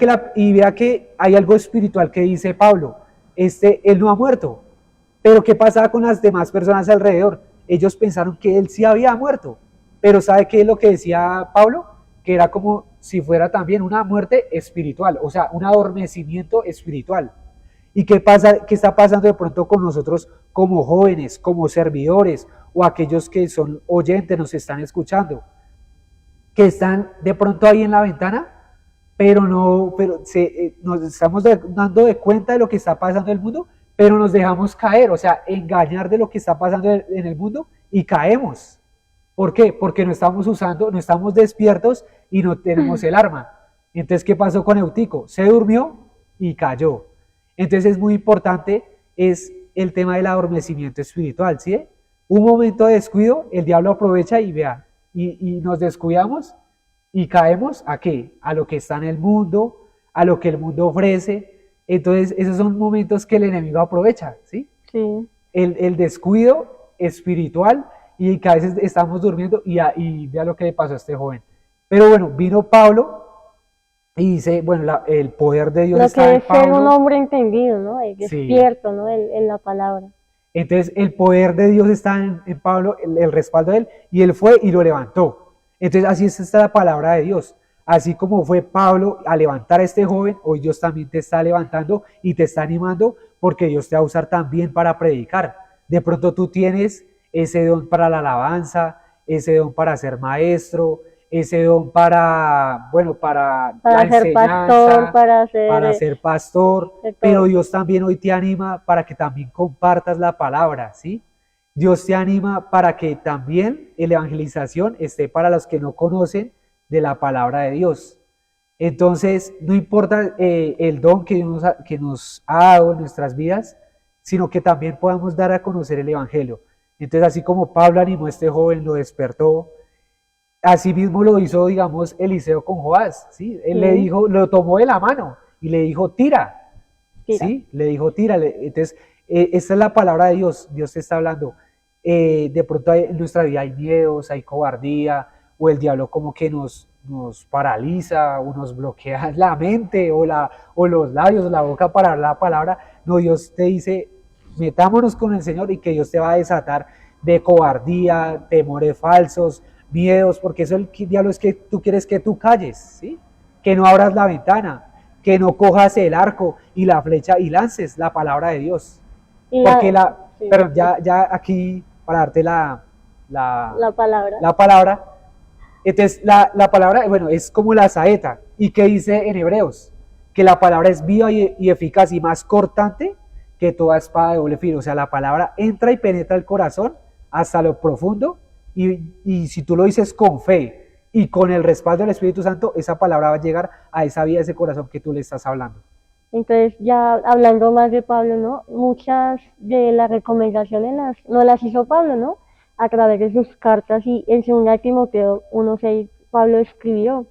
que hay algo espiritual que dice Pablo, él no ha muerto. Pero ¿qué pasaba con las demás personas alrededor? Ellos pensaron que él sí había muerto. Pero ¿sabe qué es lo que decía Pablo? Que era como si fuera también una muerte espiritual, o sea, un adormecimiento espiritual. ¿Y qué está pasando de pronto con nosotros como jóvenes, como servidores, o aquellos que son oyentes, nos están escuchando? Que están de pronto ahí en la ventana, pero nos estamos dando de cuenta de lo que está pasando en el mundo, pero nos dejamos caer, o sea, engañar de lo que está pasando en el mundo, y caemos. ¿Por qué? Porque no estamos despiertos y no tenemos el arma. Entonces, ¿qué pasó con Eutico? Se durmió y cayó. Entonces es muy importante, es el tema del adormecimiento espiritual, ¿sí? Un momento de descuido, el diablo aprovecha y vea, y nos descuidamos y caemos ¿a qué? A lo que está en el mundo, a lo que el mundo ofrece. Entonces esos son momentos que el enemigo aprovecha, ¿sí? Sí. El descuido espiritual, y que a veces estamos durmiendo, y vea lo que le pasó a este joven. Pero bueno, vino Pablo y dice, bueno, el poder de Dios Lo está que en es ser un Pablo. hombre entendido, ¿no? Sí. Despierto, ¿no? En la palabra. Entonces el poder de Dios está en Pablo, el respaldo de él, y él fue y lo levantó. Entonces así está la palabra de Dios. Así como fue Pablo a levantar a este joven, hoy Dios también te está levantando y te está animando porque Dios te va a usar también para predicar. De pronto tú tienes ese don para la alabanza, ese don para ser maestro, ese don para, bueno, para la ser pastor, enseñanza, para ser pastor, pero Dios también hoy te anima para que también compartas la palabra, ¿sí? Dios te anima para que también la evangelización esté para los que no conocen de la palabra de Dios. Entonces, no importa el don que nos ha dado en nuestras vidas, sino que también podamos dar a conocer el Evangelio. Entonces, así como Pablo animó a este joven, lo despertó, así mismo lo hizo, digamos, Eliseo con Joás, ¿sí? Él le dijo, lo tomó de la mano y le dijo, tira. ¿Sí? Le dijo, tira. Entonces, esta es la palabra de Dios. Dios te está hablando. De pronto en nuestra vida hay miedos, hay cobardía, o el diablo como que nos paraliza o nos bloquea la mente o los labios, la boca para hablar la palabra. No, Dios te dice, metámonos con el Señor y que Dios te va a desatar de cobardía, temores falsos, miedos, porque eso el diablo es que tú quieres que tú calles, ¿sí? Que no abras la ventana, que no cojas el arco y la flecha y lances la palabra de Dios. Porque pero ya aquí para darte la palabra. Entonces la palabra, bueno, es como la saeta. ¿Y qué dice en Hebreos? Que la palabra es viva y eficaz y más cortante que toda espada de doble filo. O sea, la palabra entra y penetra el corazón hasta lo profundo y si tú lo dices con fe y con el respaldo del Espíritu Santo, esa palabra va a llegar a esa vida, a ese corazón que tú le estás hablando. Entonces, ya hablando más de Pablo, ¿no? Muchas de las recomendaciones no las hizo Pablo, ¿no? A través de sus cartas, y en 2 Timoteo 1:6 Pablo escribió: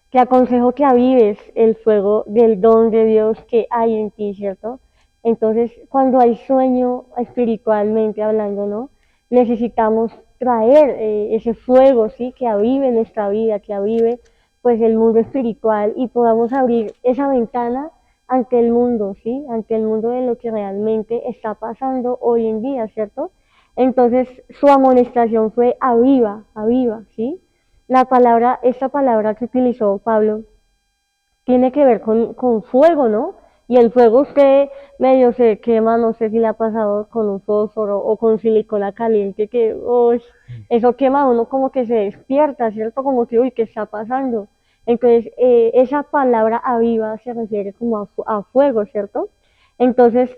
te aconsejo que avives el fuego del don de Dios que hay en ti, ¿cierto? Entonces, cuando hay sueño espiritualmente hablando, ¿no? Necesitamos traer ese fuego, ¿sí? Que avive nuestra vida, que avive pues el mundo espiritual y podamos abrir esa ventana ante el mundo, ¿sí? Ante el mundo de lo que realmente está pasando hoy en día, ¿cierto? Entonces, su amonestación fue aviva, ¿sí? Esta palabra que utilizó Pablo tiene que ver con fuego, ¿no? Y el fuego usted medio se quema, no sé si le ha pasado con un fósforo o con silicona caliente, que eso quema a uno como que se despierta, ¿cierto? Como que, uy, ¿qué está pasando? Entonces, esa palabra aviva se refiere como a fuego, ¿cierto? Entonces,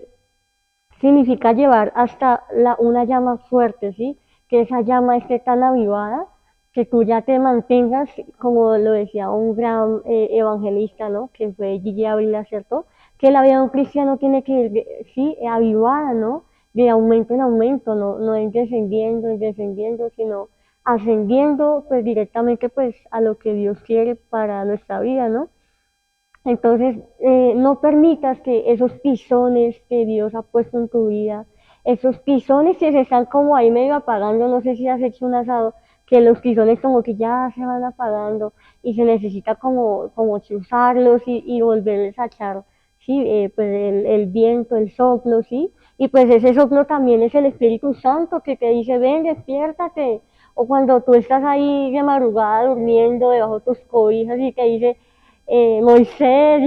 significa llevar hasta una llama fuerte, ¿sí? Que esa llama esté tan avivada que tú ya te mantengas, como lo decía un gran evangelista, ¿no? Que fue Gigi Ávila, ¿cierto? Que la vida de un cristiano tiene que ir, sí, avivada, ¿no? De aumento en aumento, no es descendiendo, sino ascendiendo, pues directamente, pues a lo que Dios quiere para nuestra vida, ¿no? Entonces, no permitas que esos tizones que Dios ha puesto en tu vida, esos tizones que se están como ahí medio apagando, no sé si has hecho un asado, que los tizones como que ya se van apagando y se necesita como chuzarlos y volverles a echar, ¿sí? Pues el viento, el soplo, ¿sí? Y pues ese soplo también es el Espíritu Santo que te dice, ven, despiértate. O cuando tú estás ahí de madrugada durmiendo debajo de tus cobijas y te dice, Moisés,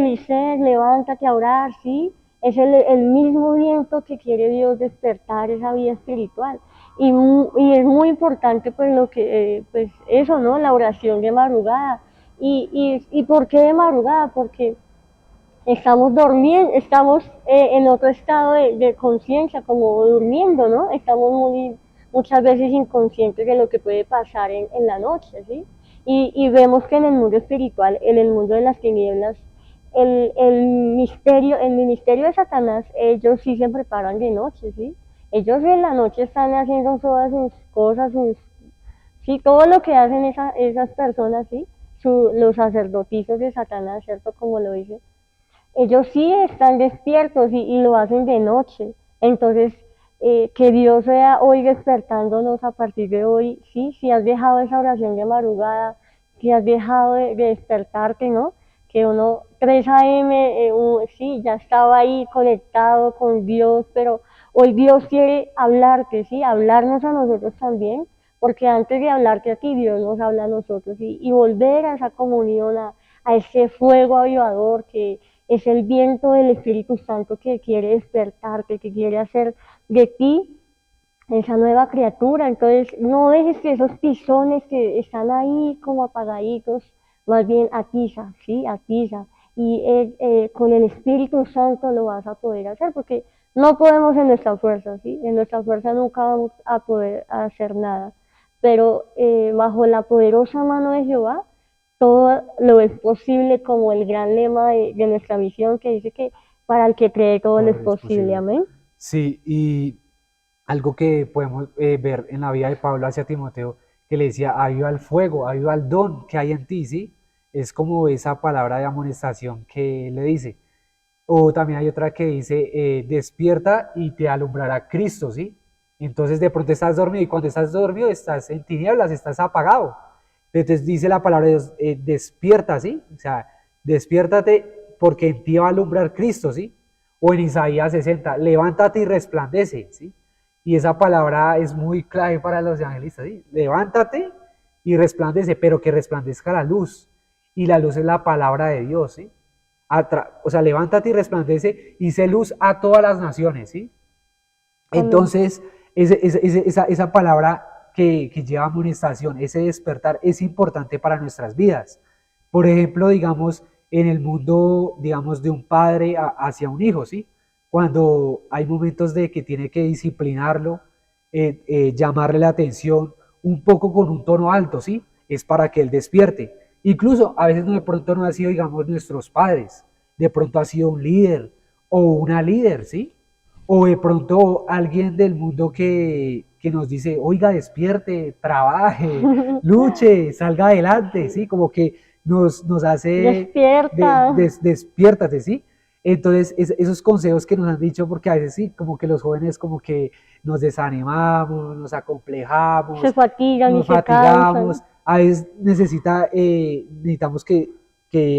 levántate a orar, ¿sí? Es el mismo viento que quiere Dios despertar esa vida espiritual. Y es muy importante pues lo que, pues eso, ¿no? La oración de madrugada. ¿Y por qué de madrugada? Porque estamos durmiendo, estamos en otro estado de conciencia, como durmiendo, ¿no? Estamos muchas veces inconscientes de lo que puede pasar en la noche, ¿sí? Y vemos que en el mundo espiritual, en el mundo de las tinieblas, el ministerio de Satanás, ellos sí se preparan de noche, ¿sí? Ellos en la noche están haciendo todas sus cosas, sí, todo lo que hacen esas personas, ¿sí? Los sacerdotisas de Satanás, ¿cierto? Como lo dice. Ellos sí están despiertos y lo hacen de noche. Entonces, que Dios sea hoy despertándonos a partir de hoy, ¿sí? Si has dejado esa oración de madrugada, si has dejado de despertarte, ¿no? Que uno 3 a.m., sí, ya estaba ahí conectado con Dios, pero Hoy Dios quiere hablarte, ¿sí? Hablarnos a nosotros también, porque antes de hablarte a ti, Dios nos habla a nosotros, y volver a esa comunión, a ese fuego avivador que es el viento del Espíritu Santo que quiere despertarte, que quiere hacer de ti esa nueva criatura. Entonces no dejes que esos tizones que están ahí como apagaditos, más bien atiza, ¿sí? Atiza. Y con el Espíritu Santo lo vas a poder hacer, porque no podemos en nuestra fuerza, ¿sí? En nuestra fuerza nunca vamos a poder hacer nada, pero bajo la poderosa mano de Jehová, todo lo es posible, como el gran lema de nuestra misión que dice que para el que cree todo lo es posible, amén. Sí, y algo que podemos ver en la vida de Pablo hacia Timoteo, que le decía, aviva el fuego, aviva el don que hay en ti, ¿sí? Es como esa palabra de amonestación que le dice. O también hay otra que dice, despierta y te alumbrará Cristo, ¿sí? Entonces de pronto estás dormido, y cuando estás dormido estás en tinieblas, estás apagado. Entonces dice la palabra de Dios, despierta, ¿sí? O sea, despiértate porque en ti va a alumbrar Cristo, ¿sí? O en Isaías 60, levántate y resplandece, ¿sí? Y esa palabra es muy clave para los evangelistas, ¿sí? Levántate y resplandece, pero que resplandezca la luz. Y la luz es la palabra de Dios, ¿sí? O sea, levántate y resplandece y sé luz a todas las naciones, ¿sí? Entonces, esa palabra que lleva amonestación, ese despertar, es importante para nuestras vidas. Por ejemplo, digamos, en el mundo, digamos, de un padre hacia un hijo, ¿sí? Cuando hay momentos de que tiene que disciplinarlo, llamarle la atención, un poco con un tono alto, ¿sí? Es para que él despierte. Incluso a veces de pronto no ha sido, digamos, nuestros padres, de pronto ha sido un líder o una líder, ¿sí? O de pronto alguien del mundo que nos dice, oiga, despierte, trabaje, luche, salga adelante, ¿sí? Como que nos hace, despierta, despiértate, ¿sí? Entonces, esos consejos que nos han dicho, porque a veces sí, como que los jóvenes como que nos desanimamos, nos acomplejamos, se fatigan y nos se fatigamos, cansan. a veces necesitamos que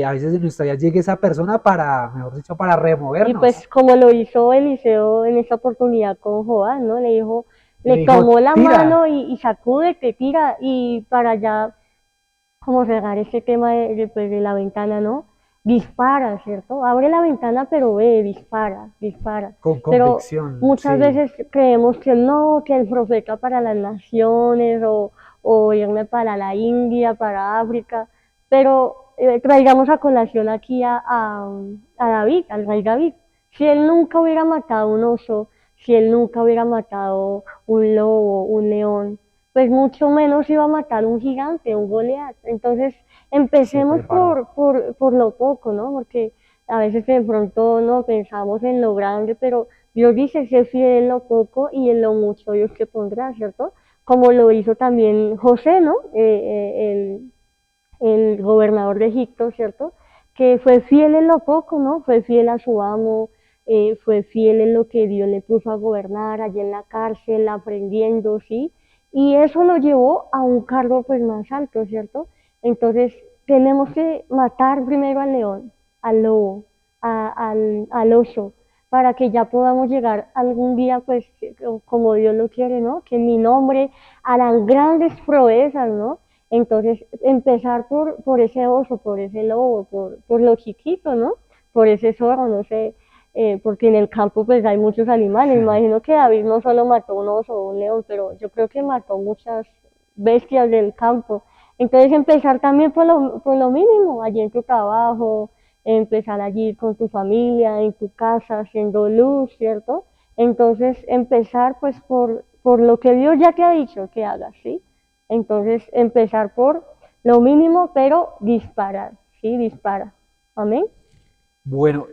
a veces en nuestra vida llegue esa persona para, mejor dicho, para Y removernos. pues como lo hizo Eliseo en esta oportunidad con Joás, ¿no? Le Le dijo, tomó la tira. mano y sacúdete, tira, y para ya como cerrar este tema pues, de la ventana, ¿no? Dispara, ¿cierto? Abre la ventana, pero ve, dispara, dispara. Con Pero convicción, muchas sí. veces creemos que no, que el profeta para las naciones, o irme para la India, para África, pero traigamos a colación aquí a David, al rey David. Si él nunca hubiera matado un oso, si él nunca hubiera matado un lobo, un león, pues mucho menos iba a matar un gigante, un Goliat. Entonces, empecemos por lo poco, ¿no? Porque a veces de pronto no pensamos en lo grande, pero Dios dice, sé fiel en lo poco y en lo mucho Dios te pondrá, ¿cierto? Como lo hizo también José, ¿no? El gobernador de Egipto, ¿cierto? Que fue fiel en lo poco, ¿no? Fue fiel a su amo, fue fiel en lo que Dios le puso a gobernar, allí en la cárcel, aprendiendo, ¿sí? Y eso lo llevó a un cargo pues más alto, ¿cierto? Entonces tenemos que matar primero al león, al lobo, al oso, para que ya podamos llegar algún día pues como Dios lo quiere, ¿no? Que en mi nombre harán grandes proezas, ¿no? Entonces empezar por ese oso, por ese lobo, por lo chiquito, ¿no? Por ese zorro, no sé, porque en el campo pues hay muchos animales. Me imagino que David no solo mató un oso o un león, pero yo creo que mató muchas bestias del campo. Entonces empezar también por lo mínimo, allí en tu trabajo, empezar allí con tu familia, en tu casa, haciendo luz, ¿cierto? Entonces empezar pues por lo que Dios ya te ha dicho que hagas, ¿sí? Entonces empezar por lo mínimo, pero disparar, ¿sí? Dispara. Amén. Bueno,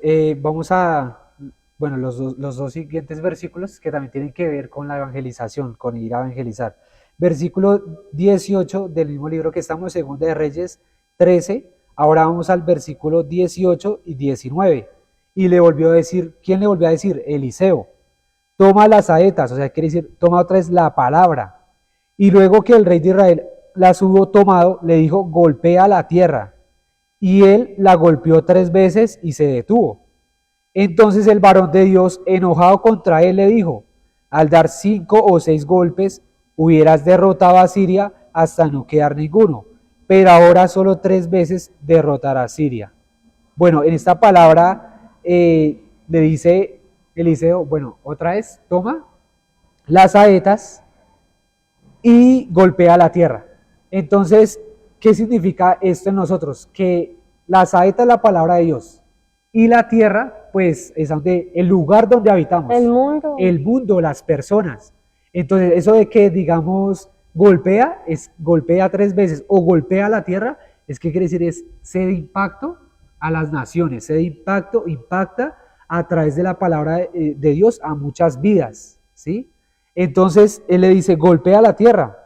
bueno, los dos siguientes versículos que también tienen que ver con la evangelización, con ir a evangelizar. Versículo 18 del mismo libro que estamos, Segunda de Reyes 13. Ahora vamos al versículo 18 y 19. Y le volvió a decir, ¿quién le volvió a decir? Eliseo. Toma las saetas, o sea, quiere decir, toma otra vez la palabra. Y luego que el rey de Israel las hubo tomado, le dijo, golpea la tierra. Y él la golpeó 3 veces y se detuvo. Entonces el varón de Dios, enojado contra él, le dijo, al dar 5 o 6 golpes, hubieras derrotado a Siria hasta no quedar ninguno, pero ahora solo 3 veces derrotará a Siria. Bueno, en esta palabra le dice Eliseo, bueno, otra vez, toma las saetas y golpea la tierra. Entonces, ¿qué significa esto en nosotros? Que la saeta es la palabra de Dios y la tierra, pues, es donde, el lugar donde habitamos. El mundo, las personas. Entonces, eso de que, digamos, golpea 3 veces o golpea la tierra, es que quiere decir es se de impacto a las naciones, se de impacta a través de la palabra de Dios a muchas vidas, ¿sí? Entonces, él le dice, golpea la tierra.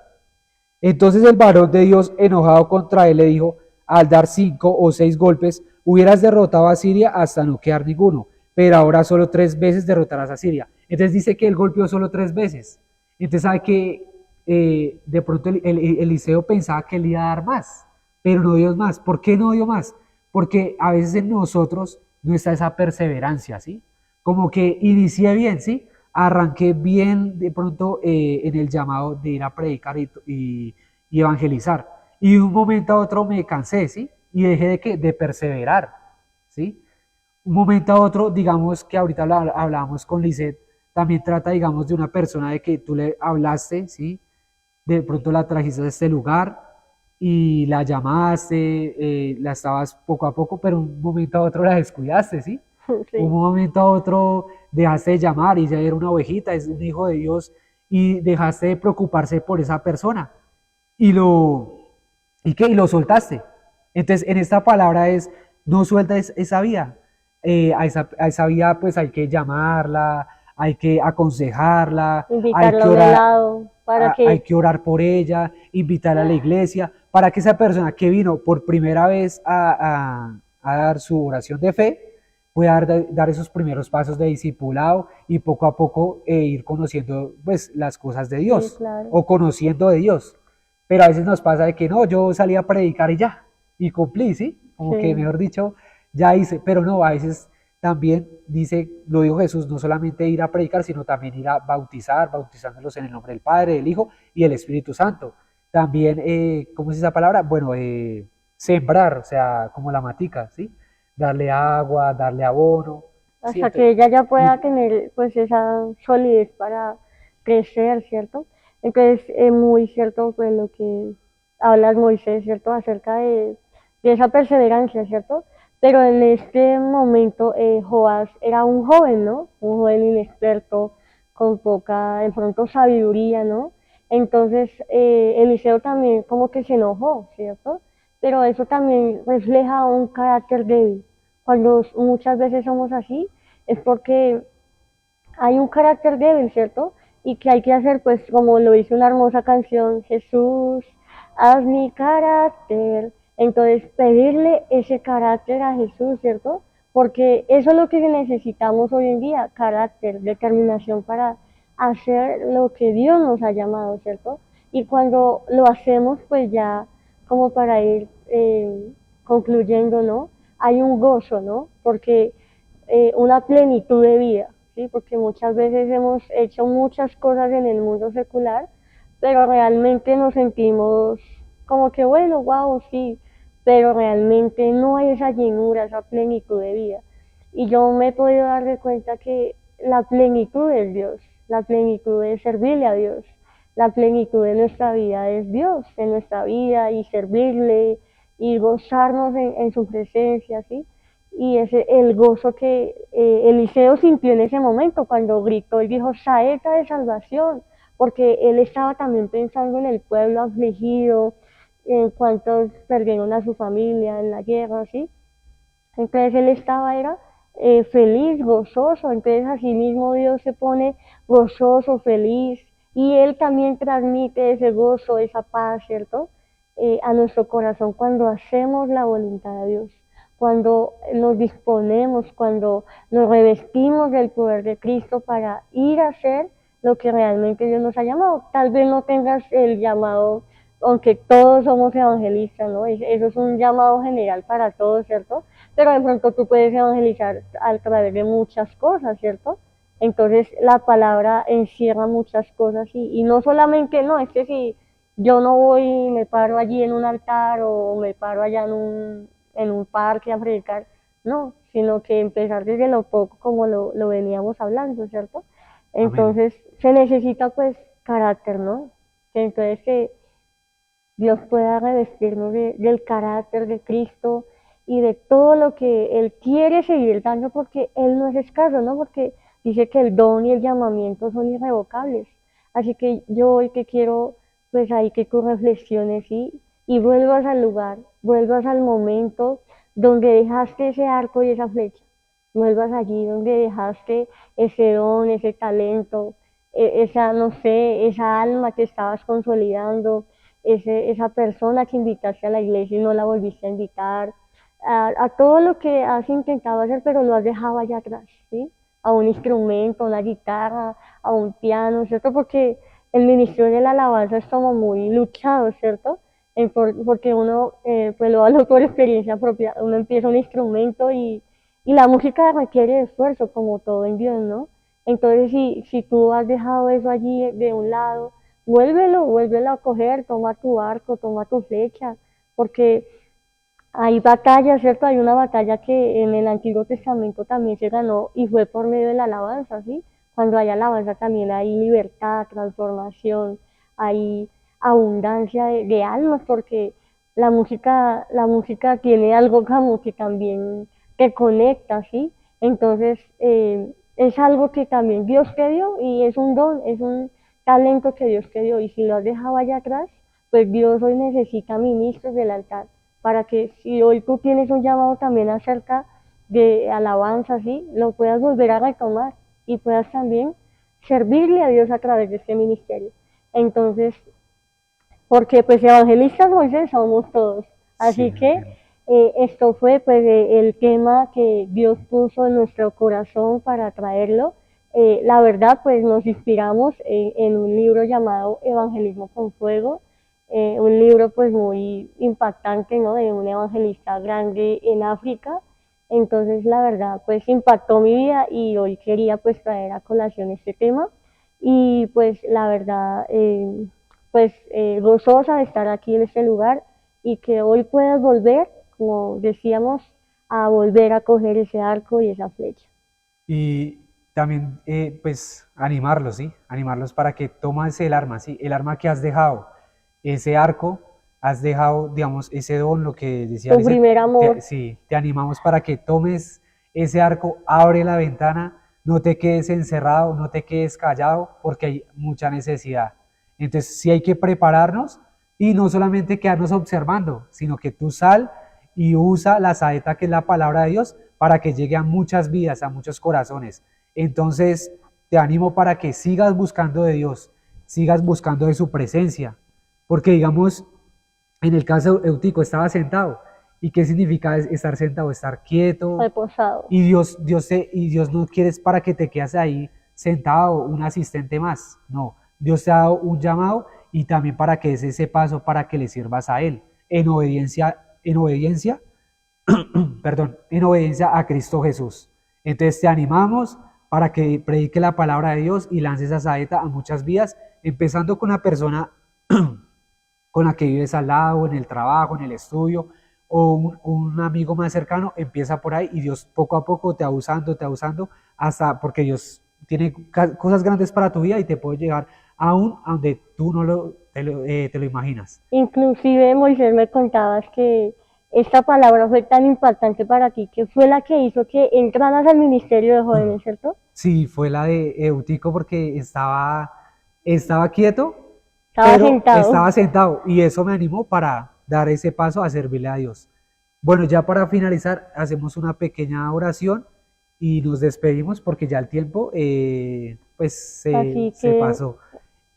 Entonces el varón de Dios, enojado contra él, le dijo, al dar 5 o 6 golpes, hubieras derrotado a Siria hasta no quedar ninguno, pero ahora solo 3 veces derrotarás a Siria. Entonces dice que él golpeó solo 3 veces. Entonces sabe que de pronto Eliseo pensaba que él iba a dar más, pero no dio más. ¿Por qué no dio más? Porque a veces en nosotros no está esa perseverancia, ¿sí? Como que inicié bien, ¿sí? Arranqué bien de pronto en el llamado de ir a predicar y evangelizar. Y de un momento a otro me cansé, ¿sí? Y dejé de perseverar, ¿sí? Un momento a otro, digamos que ahorita hablábamos con Lisette, también trata, digamos, de una persona de que tú le hablaste, ¿sí? De pronto la trajiste a este lugar y la llamaste, la estabas poco a poco, pero un momento a otro la descuidaste, ¿sí? Sí. Un momento a otro dejaste de llamar y ya era una ovejita, es un hijo de Dios y dejaste de preocuparse por esa persona y y lo soltaste. Entonces en esta palabra es, no sueltes esa vida, a esa vida pues hay que llamarla, hay que aconsejarla, invitarla a un lado, hay que orar por ella, invitarla a la iglesia, para que esa persona que vino por primera vez a dar su oración de fe, pueda dar esos primeros pasos de discipulado y poco a poco ir conociendo pues las cosas de Dios, sí, claro. o conociendo de Dios. Pero a veces nos pasa de que no, yo salí a predicar y ya, y cumplí, ¿sí? Como Sí. que mejor dicho, ya hice, pero no, a veces también dice, lo dijo Jesús, no solamente ir a predicar, sino también ir a bautizar, bautizándolos en el nombre del Padre, del Hijo y del Espíritu Santo. También, ¿cómo es esa palabra? Bueno, sembrar, o sea, como la matica, ¿sí? Darle agua, darle abono. Hasta que ella ya pueda tener pues esa solidez para crecer, ¿cierto? Entonces es muy cierto pues lo que hablas Moisés, ¿cierto? Acerca de esa perseverancia, ¿cierto? Pero en este momento Joás era un joven, ¿no? Un joven inexperto, con poca, de pronto, sabiduría, ¿no? Entonces Eliseo también como que se enojó, ¿cierto? Pero eso también refleja un carácter débil. Cuando muchas veces somos así, es porque hay un carácter débil, ¿cierto? Y que hay que hacer, pues, como lo dice una hermosa canción, Jesús, haz mi carácter. Entonces, pedirle ese carácter a Jesús, ¿cierto? Porque eso es lo que necesitamos hoy en día, carácter, determinación para hacer lo que Dios nos ha llamado, ¿cierto? Y cuando lo hacemos, pues ya, como para ir concluyendo, ¿no? Hay un gozo, ¿no? Porque una plenitud de vida, ¿sí? Porque muchas veces hemos hecho muchas cosas en el mundo secular, pero realmente nos sentimos como que, bueno, wow, sí, pero realmente no hay esa llenura, esa plenitud de vida. Y yo me he podido dar de cuenta que la plenitud es Dios, la plenitud es servirle a Dios, la plenitud de nuestra vida es Dios, en nuestra vida y servirle y gozarnos en su presencia, ¿sí? Y ese el gozo que Eliseo sintió en ese momento cuando gritó y dijo, saeta de salvación, porque él estaba también pensando en el pueblo afligido, en cuantos perdieron a su familia en la guerra, ¿sí? Entonces él era feliz, gozoso, entonces así mismo Dios se pone gozoso, feliz, y él también transmite ese gozo, esa paz, ¿cierto? A nuestro corazón cuando hacemos la voluntad de Dios, cuando nos disponemos, cuando nos revestimos del poder de Cristo para ir a hacer lo que realmente Dios nos ha llamado. Tal vez no tengas el llamado, aunque todos somos evangelistas, ¿no? Eso es un llamado general para todos, ¿cierto? Pero de pronto tú puedes evangelizar a través de muchas cosas, ¿cierto? Entonces la palabra encierra muchas cosas y no solamente, no, es que si yo no voy y me paro allí en un altar o me paro allá en un parque a predicar, no, sino que empezar desde lo poco como lo veníamos hablando, ¿cierto? Amén. Entonces se necesita pues carácter, ¿no? Que entonces que Dios pueda revestirnos del carácter de Cristo y de todo lo que Él quiere seguir dando porque Él no es escaso, ¿no? Porque dice que el don y el llamamiento son irrevocables. Así que yo hoy que quiero, pues ahí que tú reflexiones y vuelvas al lugar, vuelvas al momento donde dejaste ese arco y esa flecha. Vuelvas allí donde dejaste ese don, ese talento, esa, no sé, esa alma que estabas consolidando, esa persona que invitaste a la iglesia y no la volviste a invitar, a todo lo que has intentado hacer pero lo has dejado allá atrás, ¿sí? A un instrumento, a una guitarra, a un piano, ¿cierto? Porque el ministerio de la alabanza es como muy luchado, ¿cierto? Porque uno, pues lo hablo por experiencia propia, uno empieza un instrumento y la música requiere esfuerzo, como todo en Dios, ¿no? Entonces, si tú has dejado eso allí de un lado, vuélvelo a coger, toma tu arco, toma tu flecha, porque hay batallas, ¿cierto? Hay una batalla que en el Antiguo Testamento también se ganó y fue por medio de la alabanza, ¿sí? Cuando hay alabanza también hay libertad, transformación, hay abundancia de almas, porque la música tiene algo como que también te conecta, ¿sí? Entonces, es algo que también Dios te dio y es un don, es un talento que Dios te dio y si lo has dejado allá atrás, pues Dios hoy necesita ministros del altar para que si hoy tú tienes un llamado también acerca de alabanza, ¿sí? Lo puedas volver a retomar y puedas también servirle a Dios a través de este ministerio. Entonces, porque pues evangelistas Moisés somos todos. Sí, Así que amén. esto fue pues el tema que Dios puso en nuestro corazón para traerlo. La verdad pues nos inspiramos en un libro llamado Evangelismo con Fuego, un libro pues muy impactante, ¿no? De un evangelista grande en África. Entonces la verdad pues impactó mi vida y hoy quería pues traer a colación este tema y pues la verdad pues gozosa de estar aquí en este lugar y que hoy puedas volver, como decíamos, a volver a coger ese arco y esa flecha. Y también, pues, animarlos, ¿sí? Animarlos para que tomes el arma, ¿sí? El arma que has dejado, ese arco, has dejado, digamos, ese don, lo que decía Tu Lizeth, primer amor, sí, te animamos para que tomes ese arco, abre la ventana, no te quedes encerrado, no te quedes callado, porque hay mucha necesidad. Entonces, sí hay que prepararnos y no solamente quedarnos observando, sino que tú sal y usa la saeta que es la palabra de Dios para que llegue a muchas vidas, a muchos corazones. Entonces, te animo para que sigas buscando de Dios, sigas buscando de su presencia, porque digamos, en el caso de Eutico estaba sentado. ¿Y qué significa estar sentado? Estar quieto. reposado. Y Dios no quiere para que te quedes ahí sentado, un asistente más. No, Dios te ha dado un llamado y también para que des ese paso para que le sirvas a Él en obediencia perdón, en obediencia a Cristo Jesús. Entonces te animamos para que predique la palabra de Dios y lances esa saeta a muchas vidas, empezando con la persona con la que vives al lado, en el trabajo, en el estudio, o un amigo más cercano, empieza por ahí y Dios poco a poco te va usando, hasta porque Dios tiene cosas grandes para tu vida y te puede llegar aún a donde tú no te lo imaginas. Inclusive Moisés me contabas que esta palabra fue tan impactante para ti que fue la que hizo que entraras al ministerio de jóvenes, ¿cierto? Sí, fue la de Eutico porque estaba quieto, Estaba pero sentado. estaba sentado y eso me animó para dar ese paso a servirle a Dios. Bueno, ya para finalizar, hacemos una pequeña oración y nos despedimos porque ya el tiempo pues Así se que pasó,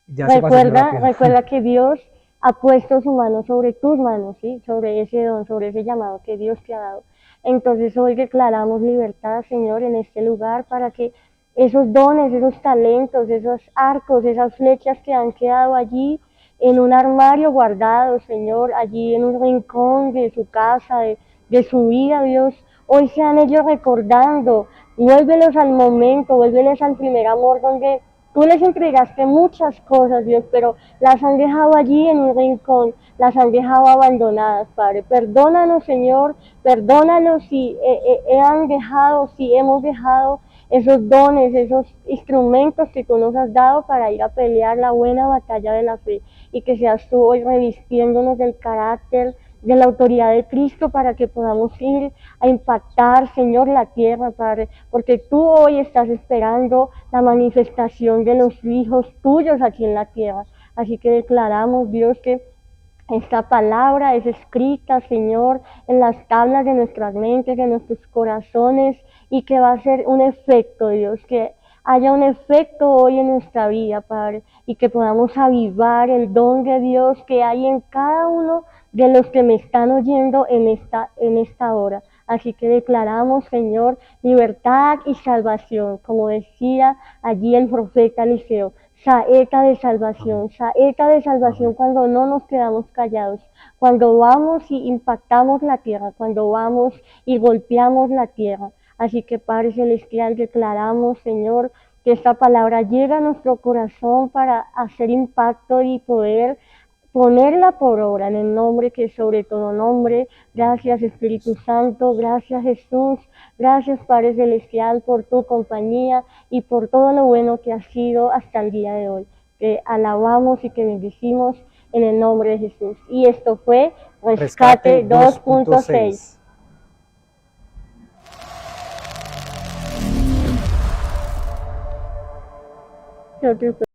ya se pasó muy rápido. recuerda que Dios ha puesto su mano sobre tus manos, ¿sí? Sobre ese don, sobre ese llamado que Dios te ha dado. Entonces hoy declaramos libertad, Señor, en este lugar para que esos dones, esos talentos, esos arcos, esas flechas que han quedado allí en un armario guardado, Señor, allí en un rincón de su casa, de su vida, Dios, hoy sean ellos recordando Vuélvelos al momento, vuélvelos al primer amor donde tú les entregaste muchas cosas, Dios, pero las han dejado allí en un rincón, las han dejado abandonadas, Padre. Perdónanos, Señor, perdónanos si han dejado, si hemos dejado esos dones, esos instrumentos que tú nos has dado para ir a pelear la buena batalla de la fe, y que seas tú hoy revistiéndonos del carácter, de la autoridad de Cristo, para que podamos ir a impactar, Señor, la tierra, Padre, porque tú hoy estás esperando la manifestación de los hijos tuyos aquí en la tierra. Así que declaramos, Dios, que esta palabra es escrita, Señor, en las tablas de nuestras mentes, de nuestros corazones, y que va a ser un efecto, Dios, que haya un efecto hoy en nuestra vida, Padre, y que podamos avivar el don de Dios que hay en cada uno de los que me están oyendo en esta hora. Así que declaramos, Señor, libertad y salvación, como decía allí el profeta Eliseo. Saeta de salvación cuando no nos quedamos callados, cuando vamos y impactamos la tierra, cuando vamos y golpeamos la tierra. Así que, Padre Celestial, declaramos, Señor, que esta palabra llega a nuestro corazón para hacer impacto y poder ponerla por obra en el nombre que es sobre todo nombre. Gracias, Espíritu Santo, gracias, Jesús, gracias, Padre Celestial, por tu compañía y por todo lo bueno que ha sido hasta el día de hoy. Que alabamos y que bendecimos en el nombre de Jesús. Y esto fue Rescate 2.6.